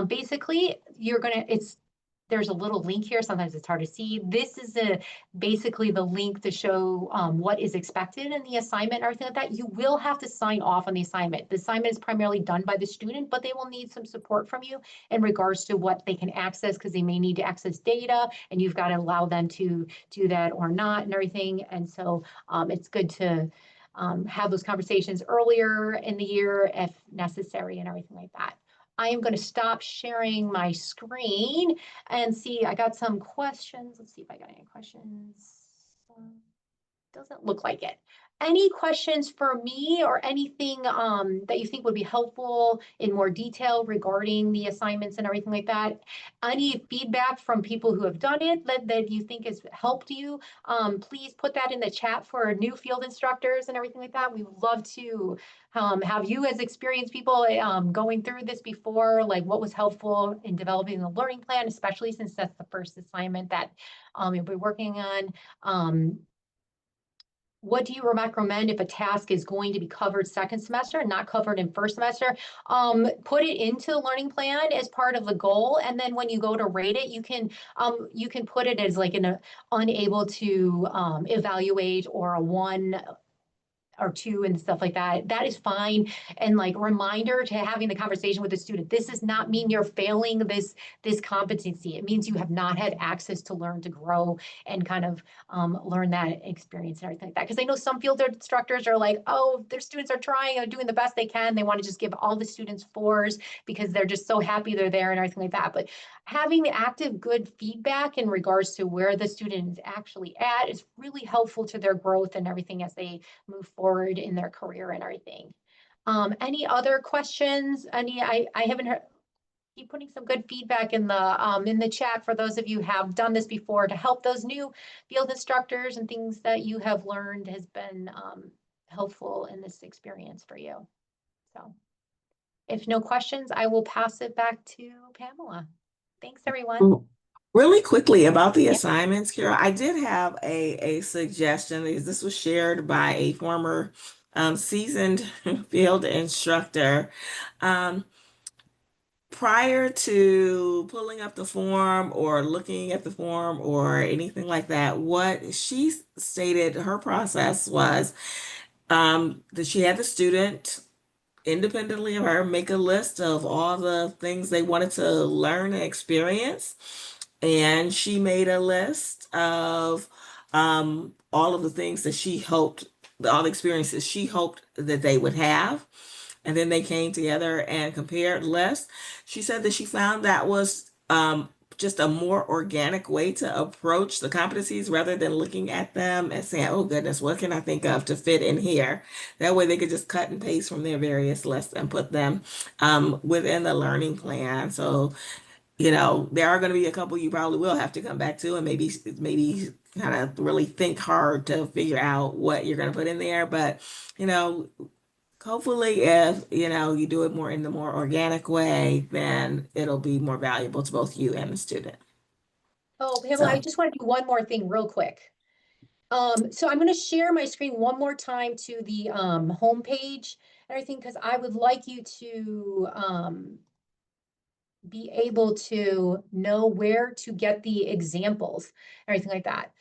basically there's a little link here. Sometimes it's hard to see. This is basically the link to show what is expected in the assignment or everything like that. You will have to sign off on the assignment. The assignment is primarily done by the student, but they will need some support from you in regards to what they can access, because they may need to access data and you've got to allow them to do that or not and everything. And so it's good to have those conversations earlier in the year if necessary and everything like that. I am going to stop sharing my screen and see. I got some questions. Let's see if I got any questions. Doesn't look like it. Any questions for me or anything that you think would be helpful in more detail regarding the assignments and everything like that? Any feedback from people who have done it that you think has helped you? Please put that in the chat for new field instructors and everything like that. We would love to have you as experienced people going through this before, like what was helpful in developing the learning plan, especially since that's the first assignment that you'll be working on. What do you recommend if a task is going to be covered second semester and not covered in first semester? Put it into the learning plan as part of the goal, and then when you go to rate it, you can put it as like an unable to evaluate or a 1 or 2 and stuff like that. That is fine. And like reminder to having the conversation with the student. This does not mean you're failing this competency. It means you have not had access to learn to grow and kind of learn that experience and everything like that. Because I know some field instructors are like, oh, their students are trying or doing the best they can. They want to just give all the students 4s because they're just so happy they're there and everything like that. But having the active good feedback in regards to where the student is actually at is really helpful to their growth and everything as they move forward in their career and everything. Any other questions? I haven't heard, keep putting some good feedback in the chat for those of you who have done this before to help those new field instructors, and things that you have learned has been helpful in this experience for you. So if no questions, I will pass it back to Pamela. Thanks, everyone. Really quickly about the Yep. assignments, Carol, I did have a suggestion. This was shared by a former seasoned field instructor. Prior to pulling up the form or looking at the form or anything like that, what she stated her process was that she had the student independently of her make a list of all the things they wanted to learn and experience. And she made a list of all of the things that she hoped, all the experiences she hoped that they would have. And then they came together and compared lists. She said that she found that was just a more organic way to approach the competencies rather than looking at them and saying, oh goodness, what can I think of to fit in here? That way they could just cut and paste from their various lists and put them within the learning plan. So, there are going to be a couple you probably will have to come back to and maybe kind of really think hard to figure out what you're going to put in there. But, you know, hopefully if, you do it more in the more organic way, then it'll be more valuable to both you and the student. Oh, Pamela, I So, just want to do one more thing real quick. So I'm going to share my screen one more time to the homepage and everything, because I would like you to be able to know where to get the examples, everything like that.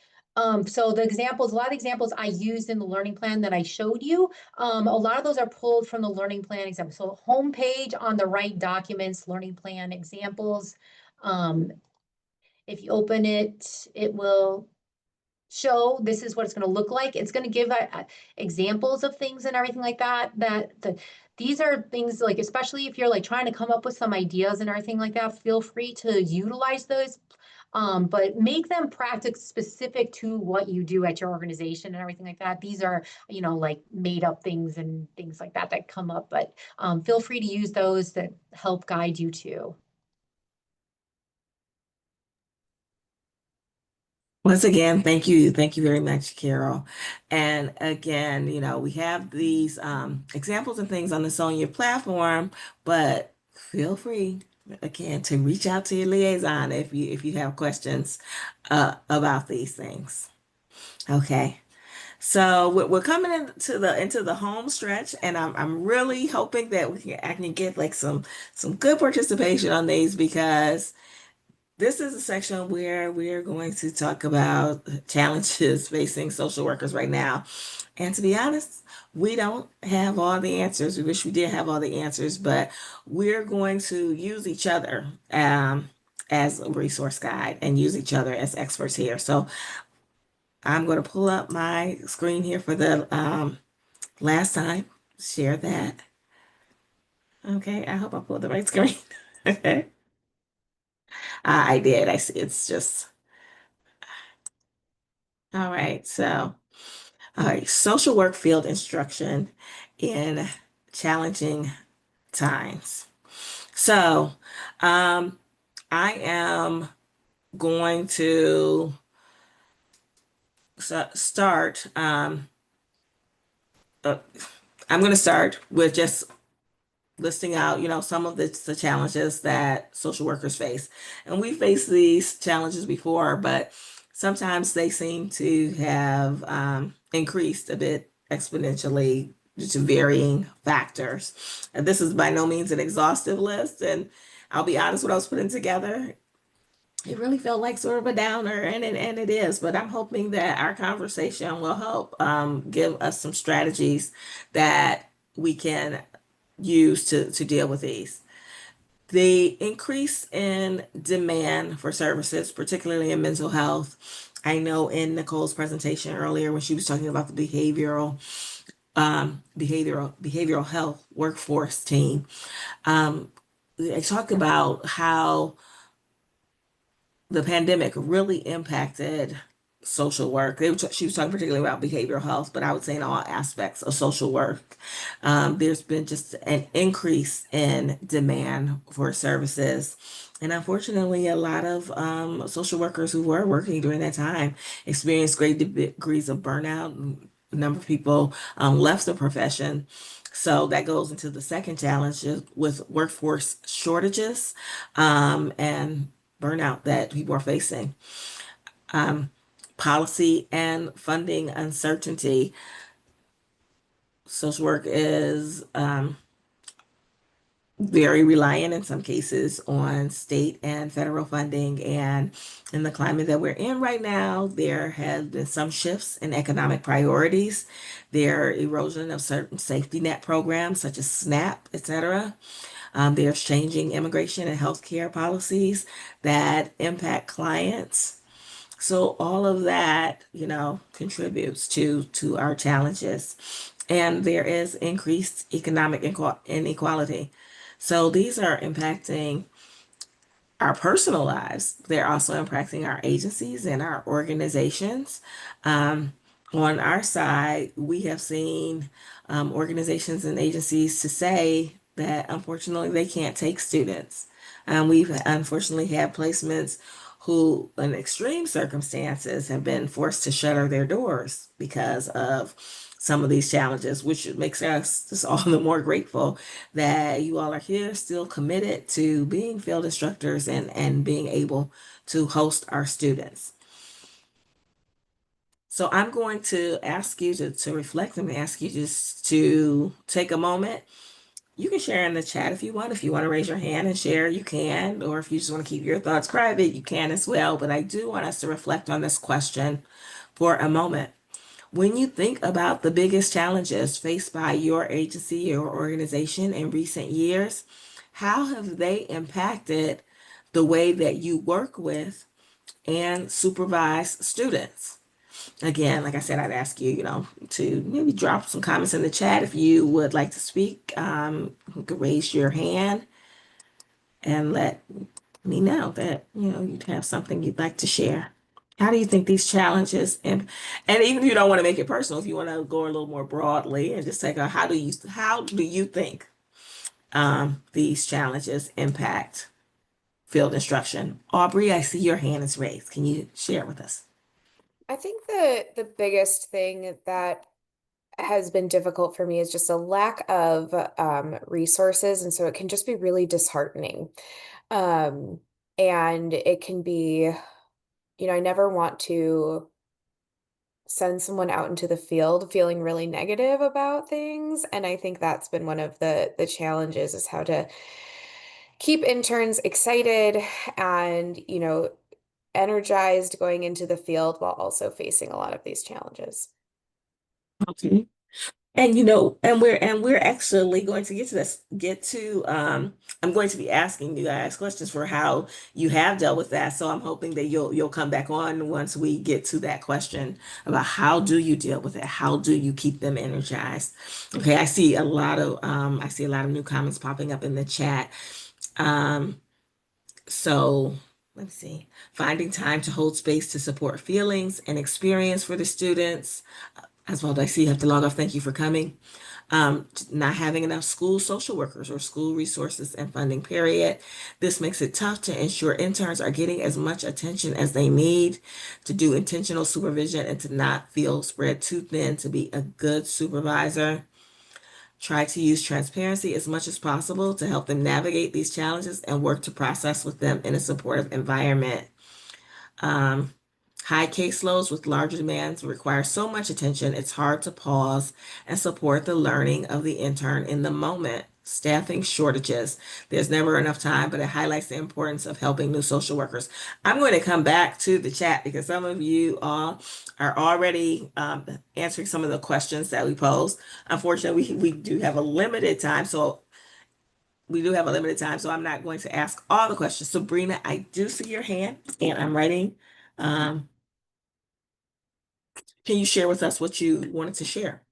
So the examples, a lot of examples I used in the learning plan that I showed you, a lot of those are pulled from the learning plan example. So homepage on the right documents, learning plan examples. If you open it, it will show this is what it's going to look like. It's going to give examples of things and everything like that. These are things like, especially if you're like trying to come up with some ideas and everything like that, feel free to utilize those. But make them practice specific to what you do at your organization and everything like that. These are, like made up things and things like that that come up, but feel free to use those that help guide you too. once again, thank you. Thank you very much, Carol. And again, we have these examples and things on the Sonia platform, but feel free again to reach out to your liaison if you have questions about these things. Okay. So we're coming into the home stretch, and I'm really hoping that I can get like some good participation on these, because this is a section where we're going to talk about challenges facing social workers right now. And to be honest, we don't have all the answers. We wish we did have all the answers, but we're going to use each other as a resource guide and use each other as experts here. So I'm going to pull up my screen here for the last time. Share that. Okay, I hope I pulled the right screen. Okay. I did. I see. It's just all right. So, All right, social work field instruction in challenging times. So, um, I am going to start. Uh, I'm going to start with just listing out, some of the challenges that social workers face. And we faced these challenges before, but sometimes they seem to have increased a bit exponentially due to varying factors. And this is by no means an exhaustive list. And I'll be honest, when I was putting together, it really felt like sort of a downer, and it is. But I'm hoping that our conversation will help give us some strategies that we can use to deal with these. The increase in demand for services, particularly in mental health. I know in Nicole's presentation earlier when she was talking about the behavioral health workforce team, I talked about how the pandemic really impacted social work. She was talking particularly about behavioral health, but I would say in all aspects of social work. There's been just an increase in demand for services. And unfortunately, a lot of social workers who were working during that time experienced great degrees of burnout. A number of people left the profession. So that goes into the second challenge with workforce shortages and burnout that people are facing. Um, Policy and funding uncertainty. Social work is very reliant in some cases on state and federal funding. And in the climate that we're in right now, there have been some shifts in economic priorities. There erosion of certain safety net programs such as SNAP, et cetera. There's changing immigration and healthcare policies that impact clients. So all of that, contributes to our challenges. And there is increased economic inequality. So these are impacting our personal lives. They're also impacting our agencies and our organizations. Um, on our side, we have seen organizations and agencies to say that unfortunately they can't take students. We've unfortunately had placements who, in extreme circumstances, have been forced to shutter their doors because of some of these challenges, which makes us just all the more grateful that you all are here, still committed to being field instructors and being able to host our students. So I'm going to ask you to reflect and ask you just to take a moment. You can share in the chat if you want. If you want to raise your hand and share, you can. Or if you just want to keep your thoughts private, you can as well. But I do want us to reflect on this question for a moment. When you think about the biggest challenges faced by your agency or organization in recent years, how have they impacted the way that you work with and supervise students? Again, like I said, I'd ask you, to maybe drop some comments in the chat if you would like to speak. You could raise your hand and let me know that, you'd have something you'd like to share. How do you think these challenges and even if you don't want to make it personal, if you want to go a little more broadly and just take a how do you think these challenges impact field instruction? Aubrey, I see your hand is raised. Can you share with us? I think the biggest thing that has been difficult for me is just a lack of resources, and so it can just be really disheartening. Um, and it can be, I never want to send someone out into the field feeling really negative about things, and I think that's been one of the challenges is how to keep interns excited and, energized going into the field while also facing a lot of these challenges. Okay. And and we're actually going to I'm going to be asking you guys questions for how you have dealt with that. So I'm hoping that you'll come back on once we get to that question about how do you deal with it? How do you keep them energized? Okay, I see a lot of new comments popping up in the chat. Um, so let's see. Finding time to hold space to support feelings and experience for the students. as well. I see you have to log off. Thank you for coming. Not having enough school social workers or school resources and funding, period. This makes it tough to ensure interns are getting as much attention as they need to do intentional supervision and to not feel spread too thin to be a good supervisor. Try to use transparency as much as possible to help them navigate these challenges and work to process with them in a supportive environment. Um, High caseloads with larger demands require so much attention, it's hard to pause and support the learning of the intern in the moment. Staffing shortages. There's never enough time, but it highlights the importance of helping new social workers. I'm going to come back to the chat because some of you all are already answering some of the questions that we posed. Unfortunately, we do have a limited time, so I'm not going to ask all the questions. Sabrina, I do see your hand, and I'm writing. Um, can you share with us what you wanted to share?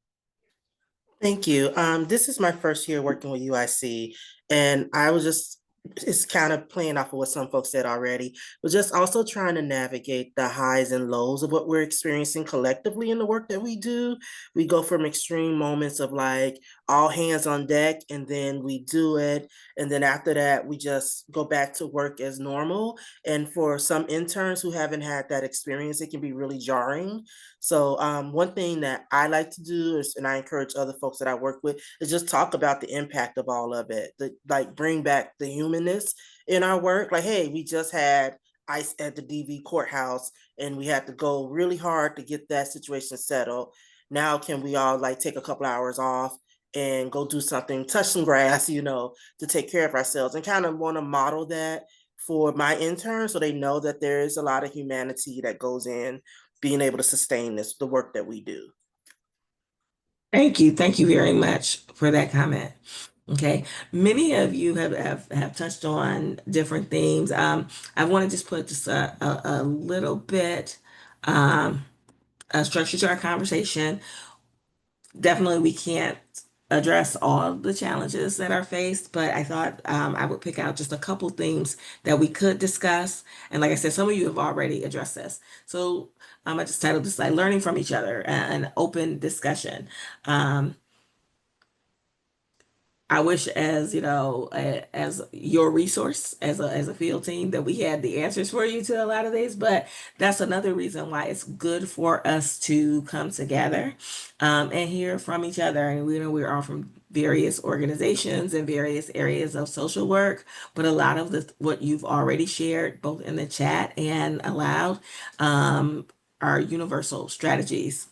Thank you. This is my first year working with UIC, and I was just, it's kind of playing off of what some folks said already, but just also trying to navigate the highs and lows of what we're experiencing collectively in the work that we do. We go from extreme moments of like all hands on deck, and then we do it. And then after that, we just go back to work as normal. And for some interns who haven't had that experience, it can be really jarring. So one thing that I like to do is, and I encourage other folks that I work with, is just talk about the impact of all of it. Like bring back the humanness in our work. Like, hey, we just had ICE at the DV courthouse, and we had to go really hard to get that situation settled. Now, can we all like take a couple hours off and go do something, touch some grass, to take care of ourselves, and kind of want to model that for my interns so they know that there is a lot of humanity that goes in being able to sustain the work that we do. Thank you. Thank you very much for that comment. Okay. Many of you have touched on different themes. I want to just put just a little bit a structure to our conversation. Definitely, we can't address all the challenges that are faced, but I thought I would pick out just a couple themes that we could discuss. And like I said, some of you have already addressed this. So I just titled this like learning from each other, an open discussion. Um, I wish, as you know, as your resource, as a field team, that we had the answers for you to a lot of these. But that's another reason why it's good for us to come together and hear from each other. And we know we're all from various organizations and various areas of social work, but a lot of what you've already shared, both in the chat and aloud, are universal strategies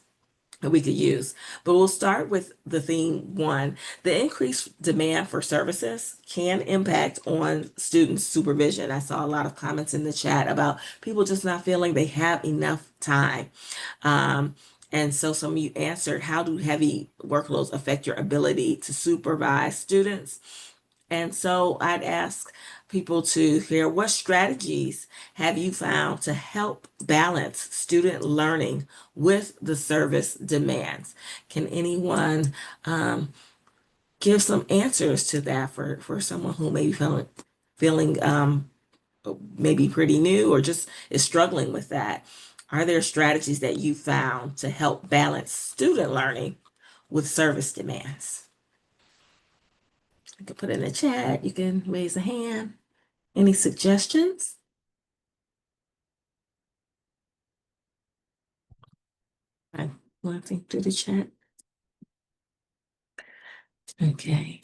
that we could use. But we'll start with the theme one. The increased demand for services can impact on student supervision. I saw a lot of comments in the chat about people just not feeling they have enough time. Um, and so some of you answered, how do heavy workloads affect your ability to supervise students? And so I'd ask people to hear, what strategies have you found to help balance student learning with the service demands? Can anyone give some answers to that for someone who may be feeling maybe pretty new or just is struggling with that? Are there strategies that you found to help balance student learning with service demands? You can put it in the chat. You can raise a hand. Any suggestions? I'm glancing through the chat. Okay.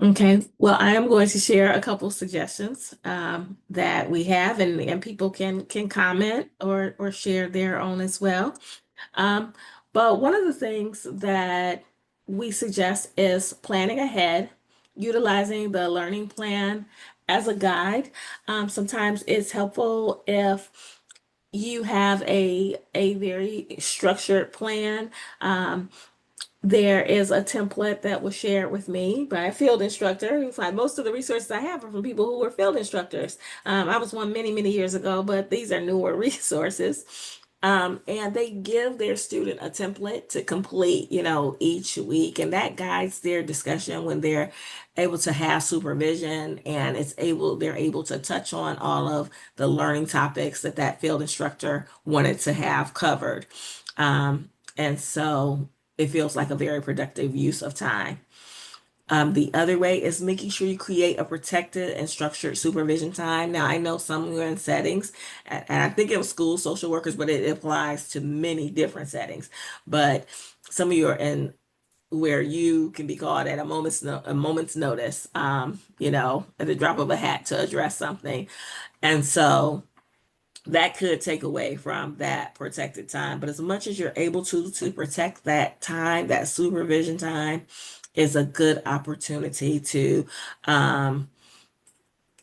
Okay. Well, I am going to share a couple suggestions that we have, and people can comment or share their own as well. But one of the things that we suggest is planning ahead, utilizing the learning plan as a guide. Sometimes it's helpful if you have a very structured plan. There is a template that was shared with me by a field instructor. You find most of the resources I have are from people who were field instructors. I was one many, many years ago, but these are newer resources. And they give their student a template to complete, each week, and that guides their discussion when they're able to have supervision, and they're able to touch on all of the learning topics that field instructor wanted to have covered. And so it feels like a very productive use of time. The other way is making sure you create a protected and structured supervision time. Now, I know some are in settings, and I think it was school social workers, but it applies to many different settings. But some of you are in where you can be called at a moment's notice, at the drop of a hat to address something. And so that could take away from that protected time. But as much as you're able to protect that time, that supervision time is a good opportunity to um,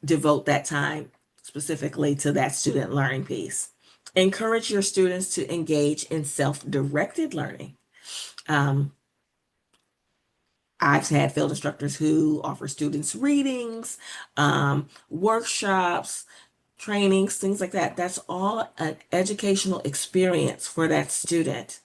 devote that time specifically to that student learning piece. Encourage your students to engage in self-directed learning. Um, I've had field instructors who offer students readings, workshops, trainings, things like that. That's all an educational experience for that student.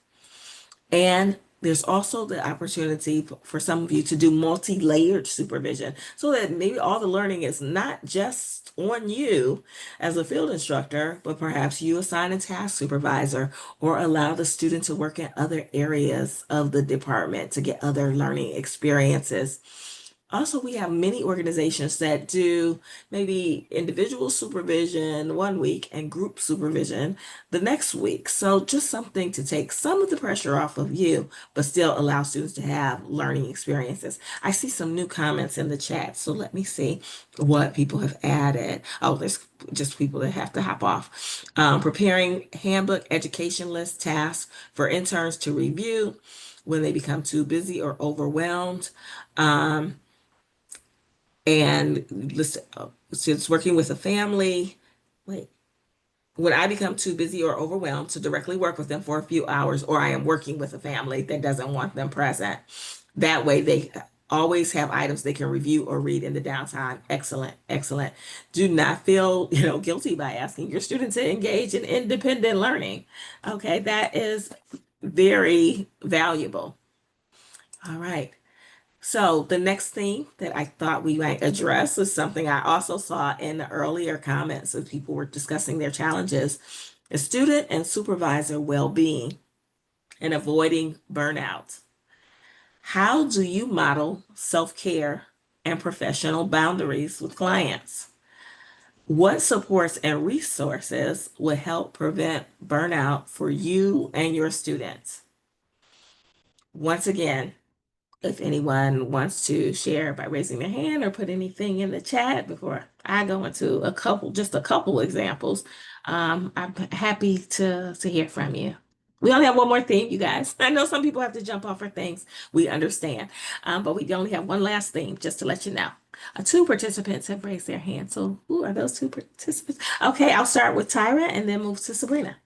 And there's also the opportunity for some of you to do multi-layered supervision so that maybe all the learning is not just on you as a field instructor, but perhaps you assign a task supervisor or allow the student to work in other areas of the department to get other learning experiences. Also, we have many organizations that do maybe individual supervision one week and group supervision the next week. So just something to take some of the pressure off of you, but still allow students to have learning experiences. I see some new comments in the chat, so let me see what people have added. Oh, there's just people that have to hop off. Preparing handbook education list tasks for interns to review when they become too busy or overwhelmed. Um, and listen, since working with a family, wait, when I become too busy or overwhelmed to directly work with them for a few hours, or I am working with a family that doesn't want them present, that way they always have items they can review or read in the downtime. Excellent, excellent. Do not feel, guilty by asking your students to engage in independent learning. Okay, that is very valuable. All right. So the next thing that I thought we might address is something I also saw in the earlier comments as people were discussing their challenges, is student and supervisor well-being and avoiding burnout. How do you model self-care and professional boundaries with clients? What supports and resources would help prevent burnout for you and your students? Once again, if anyone wants to share by raising their hand or put anything in the chat before I go into just a couple examples, I'm happy to hear from you. We only have one more thing, you guys. I know some people have to jump off for things. We understand. But we only have one last thing, just to let you know. Two participants have raised their hands. So who are those two participants? Okay, I'll start with Tyra and then move to Sabrina.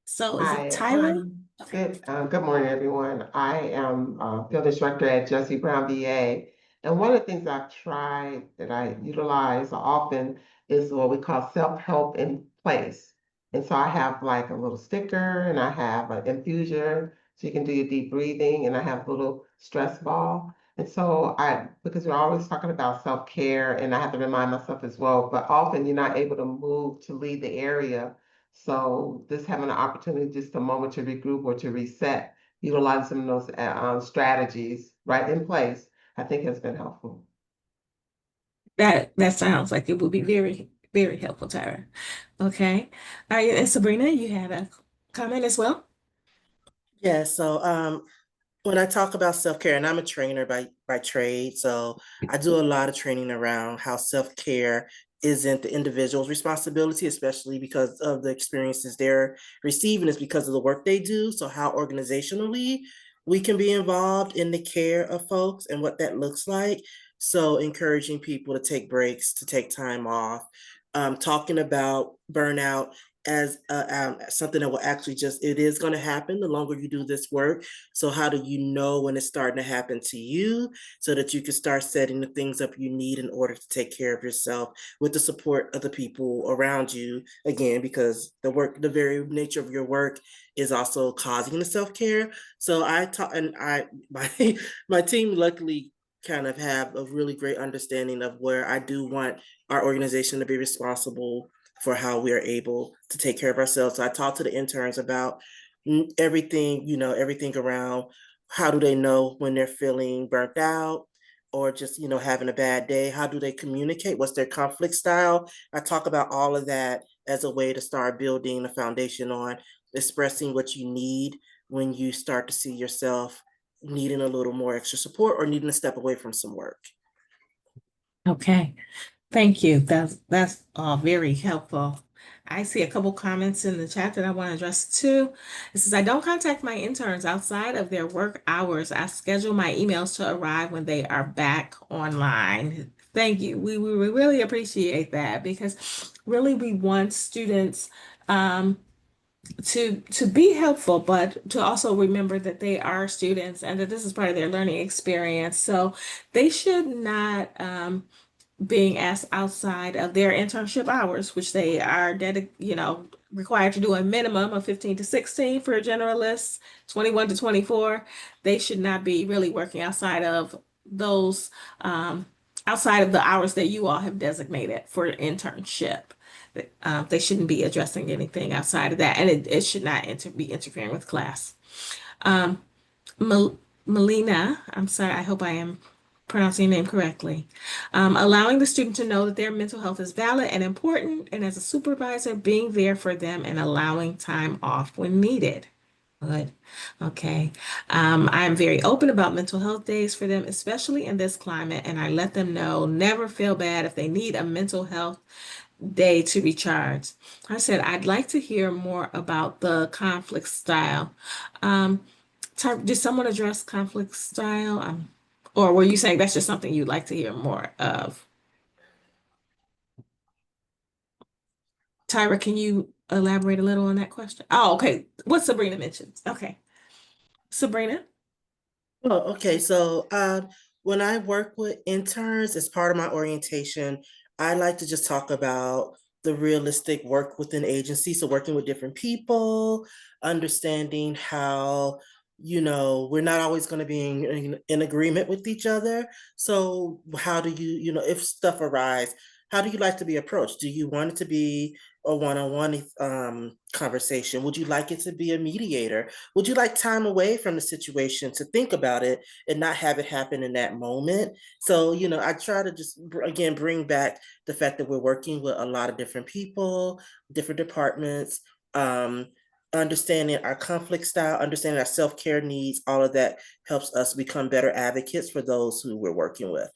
So is it Hi, Tyra? Okay. good morning, everyone. I am field instructor at Jesse Brown VA. And one of the things I've tried that I utilize often is what we call self-help in place. And so I have like a little sticker and I have an infusion so you can do your deep breathing and I have a little stress ball. And so because we're always talking about self-care and I have to remind myself as well, but often you're not able to move to leave the area. So this having an opportunity, just a moment to regroup or to reset, utilizing some of those strategies right in place, I think has been helpful. That sounds like it would be very, very helpful, Tyra. Okay. All right, and Sabrina, you had a comment as well? Yeah, so when I talk about self-care, and I'm a trainer by trade, so I do a lot of training around how self-care isn't the individual's responsibility, especially because of the experiences they're receiving, is because of the work they do. So how organizationally we can be involved in the care of folks and what that looks like. So encouraging people to take breaks, to take time off, talking about burnout as something that will actually it is going to happen the longer you do this work. So how do you know when it's starting to happen to you so that you can start setting the things up you need in order to take care of yourself with the support of the people around you, again, because the very nature of your work is also causing the self-care. So I taught, and my team luckily kind of have a really great understanding of where I do want our organization to be responsible for how we are able to take care of ourselves. So I talked to the interns about everything, everything around how do they know when they're feeling burnt out or just, having a bad day? How do they communicate? What's their conflict style? I talk about all of that as a way to start building the foundation on expressing what you need when you start to see yourself needing a little more extra support or needing to step away from some work. Okay. Thank you. That's all very helpful. I see a couple comments in the chat that I want to address too. It says, I don't contact my interns outside of their work hours. I schedule my emails to arrive when they are back online. Thank you. We really appreciate that because really we want students to be helpful, but to also remember that they are students and that this is part of their learning experience. So they should not being asked outside of their internship hours, which they are required to do a minimum of 15 to 16 for generalists, 21 to 24. They should not be really working those, um, outside of the hours that you all have designated for internship. They shouldn't be addressing anything outside of that, and it should not be interfering with class. Um, Melina, I'm sorry, I hope I am pronouncing your name correctly. Allowing the student to know that their mental health is valid and important, and as a supervisor, being there for them and allowing time off when needed. Good. Okay. I'm very open about mental health days for them, especially in this climate, and I let them know never feel bad if they need a mental health day to recharge. I said, I'd like to hear more about the conflict style. Um, did someone address conflict style? Or were you saying that's just something you'd like to hear more of? Tyra, can you elaborate a little on that question? Oh, okay. What Sabrina mentioned. Okay. Sabrina? Oh, okay. So when I work with interns as part of my orientation, I like to just talk about the realistic work within agency. So working with different people, understanding how, we're not always going to be in agreement with each other. So how do you, if stuff arises, how do you like to be approached? Do you want it to be a one-on-one conversation? Would you like it to be a mediator? Would you like time away from the situation to think about it and not have it happen in that moment? So, I try to just, again, bring back the fact that we're working with a lot of different people, different departments, um, understanding our conflict style, understanding our self-care needs, all of that helps us become better advocates for those who we're working with.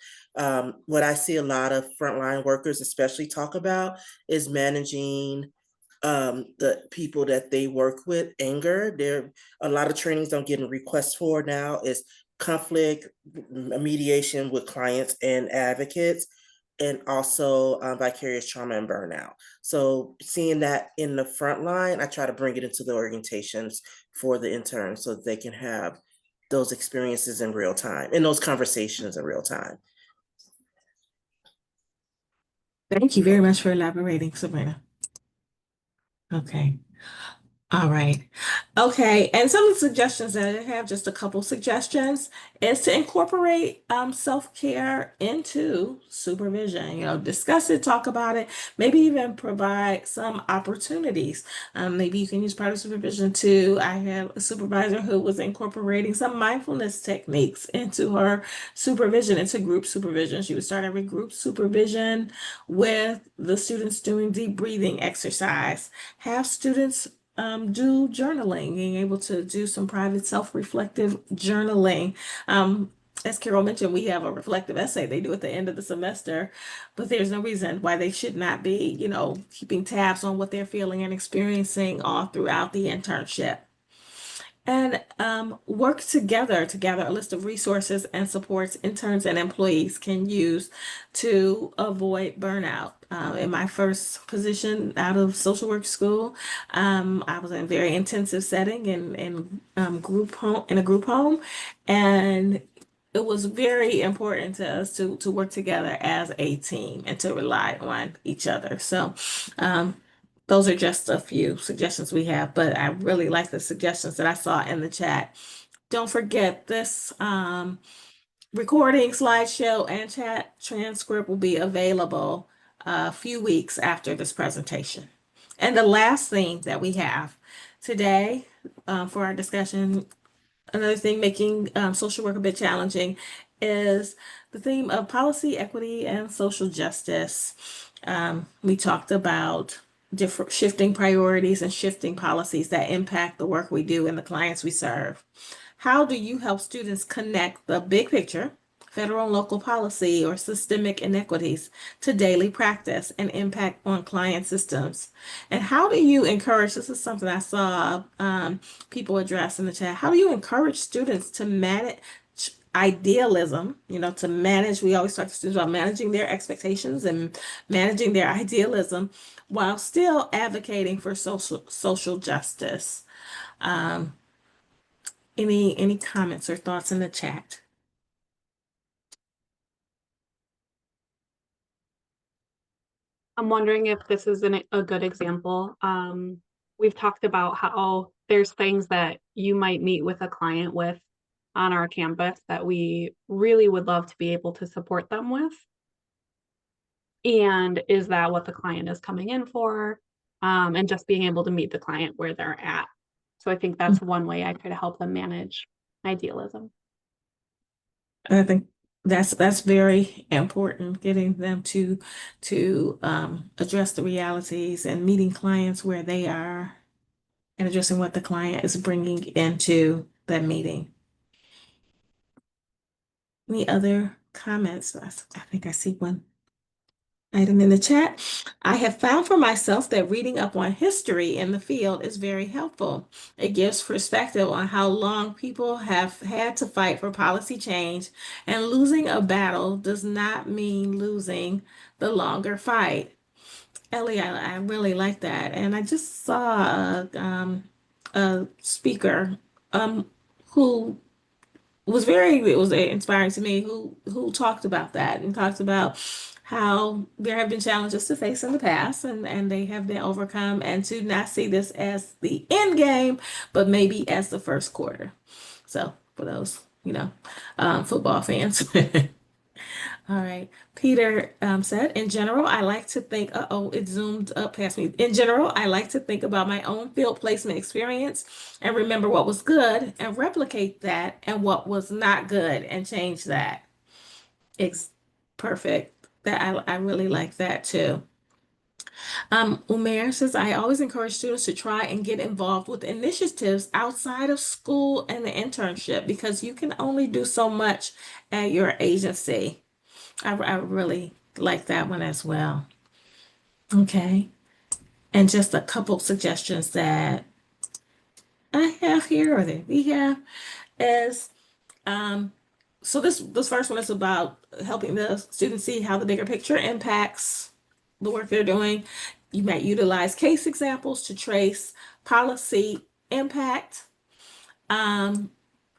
What I see a lot of frontline workers especially talk about is managing the people that they work with anger. There a lot of trainings I'm getting requests for now is conflict mediation with clients and advocates, and also vicarious trauma and burnout. So seeing that in the front line, I try to bring it into the orientations for the interns so that they can have those experiences in real time and those conversations in real time. Thank you very much for elaborating, Sabrina. Okay. All right. Okay. And some of the suggestions that I have, just a couple suggestions, is to incorporate self-care into supervision. Discuss it, talk about it, maybe even provide some opportunities. Maybe you can use part of supervision too. I have a supervisor who was incorporating some mindfulness techniques into her supervision, into group supervision. She would start every group supervision with the students doing deep breathing exercise. Have students do journaling, being able to do some private self-reflective journaling. As Carol mentioned, we have a reflective essay they do at the end of the semester, but there's no reason why they should not be, keeping tabs on what they're feeling and experiencing all throughout the internship. And work together to gather a list of resources and supports interns and employees can use to avoid burnout. In my first position out of social work school, I was in a very intensive setting in group home in a group home, and it was very important to us to work together as a team and to rely on each other. So um, those are just a few suggestions we have, but I really like the suggestions that I saw in the chat. Don't forget this recording, slideshow, and chat transcript will be available a few weeks after this presentation. And the last thing that we have today for our discussion, another thing making social work a bit challenging is the theme of policy, equity, and social justice. We talked about different shifting priorities and shifting policies that impact the work we do and the clients we serve. How do you help students connect the big picture, federal and local policy, or systemic inequities to daily practice and impact on client systems? And how do you encourage, this is something I saw people address in the chat, how do you encourage students to manage idealism, to manage, we always talk to students about managing their expectations and managing their idealism while still advocating for social justice? Um, any comments or thoughts in the chat? I'm wondering if this is a good example. We've talked about how there's things that you might meet with a client with on our campus that we really would love to be able to support them with. And is that what the client is coming in for? And just being able to meet the client where they're at. So I think that's one way I try to help them manage idealism. I think that's very important, getting them to address the realities and meeting clients where they are and addressing what the client is bringing into that meeting. Any other comments? I think I see one item in the chat. I have found for myself that reading up on history in the field is very helpful. It gives perspective on how long people have had to fight for policy change, and losing a battle does not mean losing the longer fight. Ellie, I really like that. And I just saw a speaker who it was inspiring to me, who talked about that and talked about how there have been challenges to face in the past, and they have been overcome, and to not see this as the end game, but maybe as the first quarter. So for those, football fans. All right. Peter said, in general, I like to think, it zoomed up past me. In general, I like to think about my own field placement experience and remember what was good and replicate that, and what was not good and change that. It's perfect. I really like that too. Umair says, I always encourage students to try and get involved with initiatives outside of school and the internship, because you can only do so much at your agency. I really like that one as well. Okay. And just a couple suggestions that I have here, or that we have, is so this first one is about helping the students see how the bigger picture impacts the work they're doing. You might utilize case examples to trace policy impact. Um,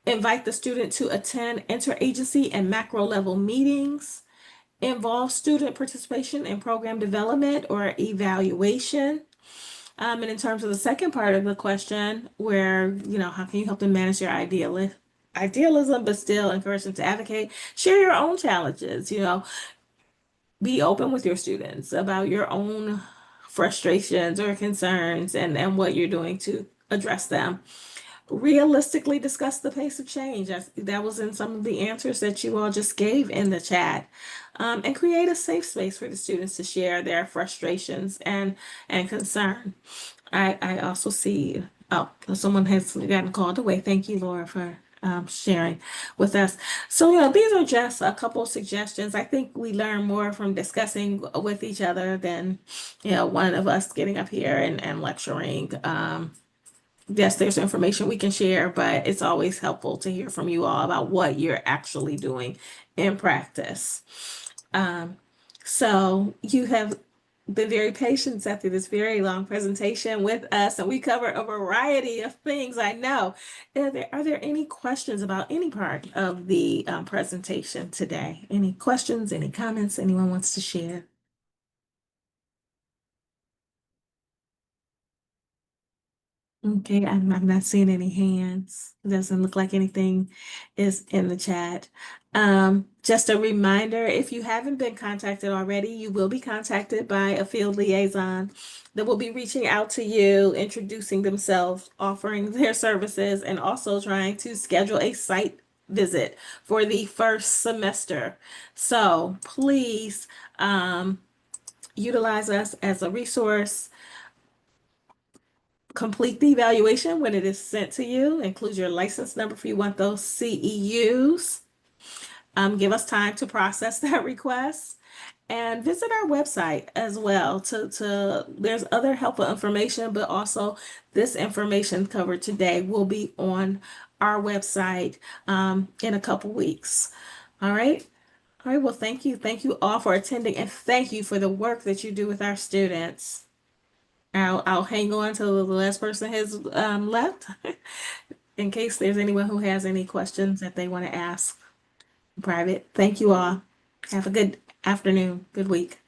Invite the student to attend interagency and macro level meetings. Involve student participation in program development or evaluation. And in terms of the second part of the question, where, how can you help them manage their idealism, but still encourage them to advocate? Share your own challenges, be open with your students about your own frustrations or concerns, and what you're doing to address them. Realistically discuss the pace of change. That was in some of the answers that you all just gave in the chat. And create a safe space for the students to share their frustrations and concern. I also see, someone has gotten called away. Thank you, Laura, for sharing with us. So, these are just a couple of suggestions. I think we learn more from discussing with each other than, one of us getting up here and lecturing. Yes, there's information we can share, but it's always helpful to hear from you all about what you're actually doing in practice. Um, so you have been very patient after this very long presentation with us, and we cover a variety of things, I know. Are there any questions about any part of the presentation today? Any questions, any comments anyone wants to share? Okay, I'm not seeing any hands. It doesn't look like anything is in the chat. Just a reminder, if you haven't been contacted already, you will be contacted by a field liaison that will be reaching out to you, introducing themselves, offering their services, and also trying to schedule a site visit for the first semester. So please utilize us as a resource. Complete the evaluation when it is sent to you. Include your license number if you want those CEUs. Give us time to process that request and visit our website as well to there's other helpful information, but also this information covered today will be on our website in a couple weeks. All right. All right. Well, thank you. Thank you all for attending and thank you for the work that you do with our students. I'll hang on till the last person has left in case there's anyone who has any questions that they want to ask in private. Thank you all. Have a good afternoon, good week.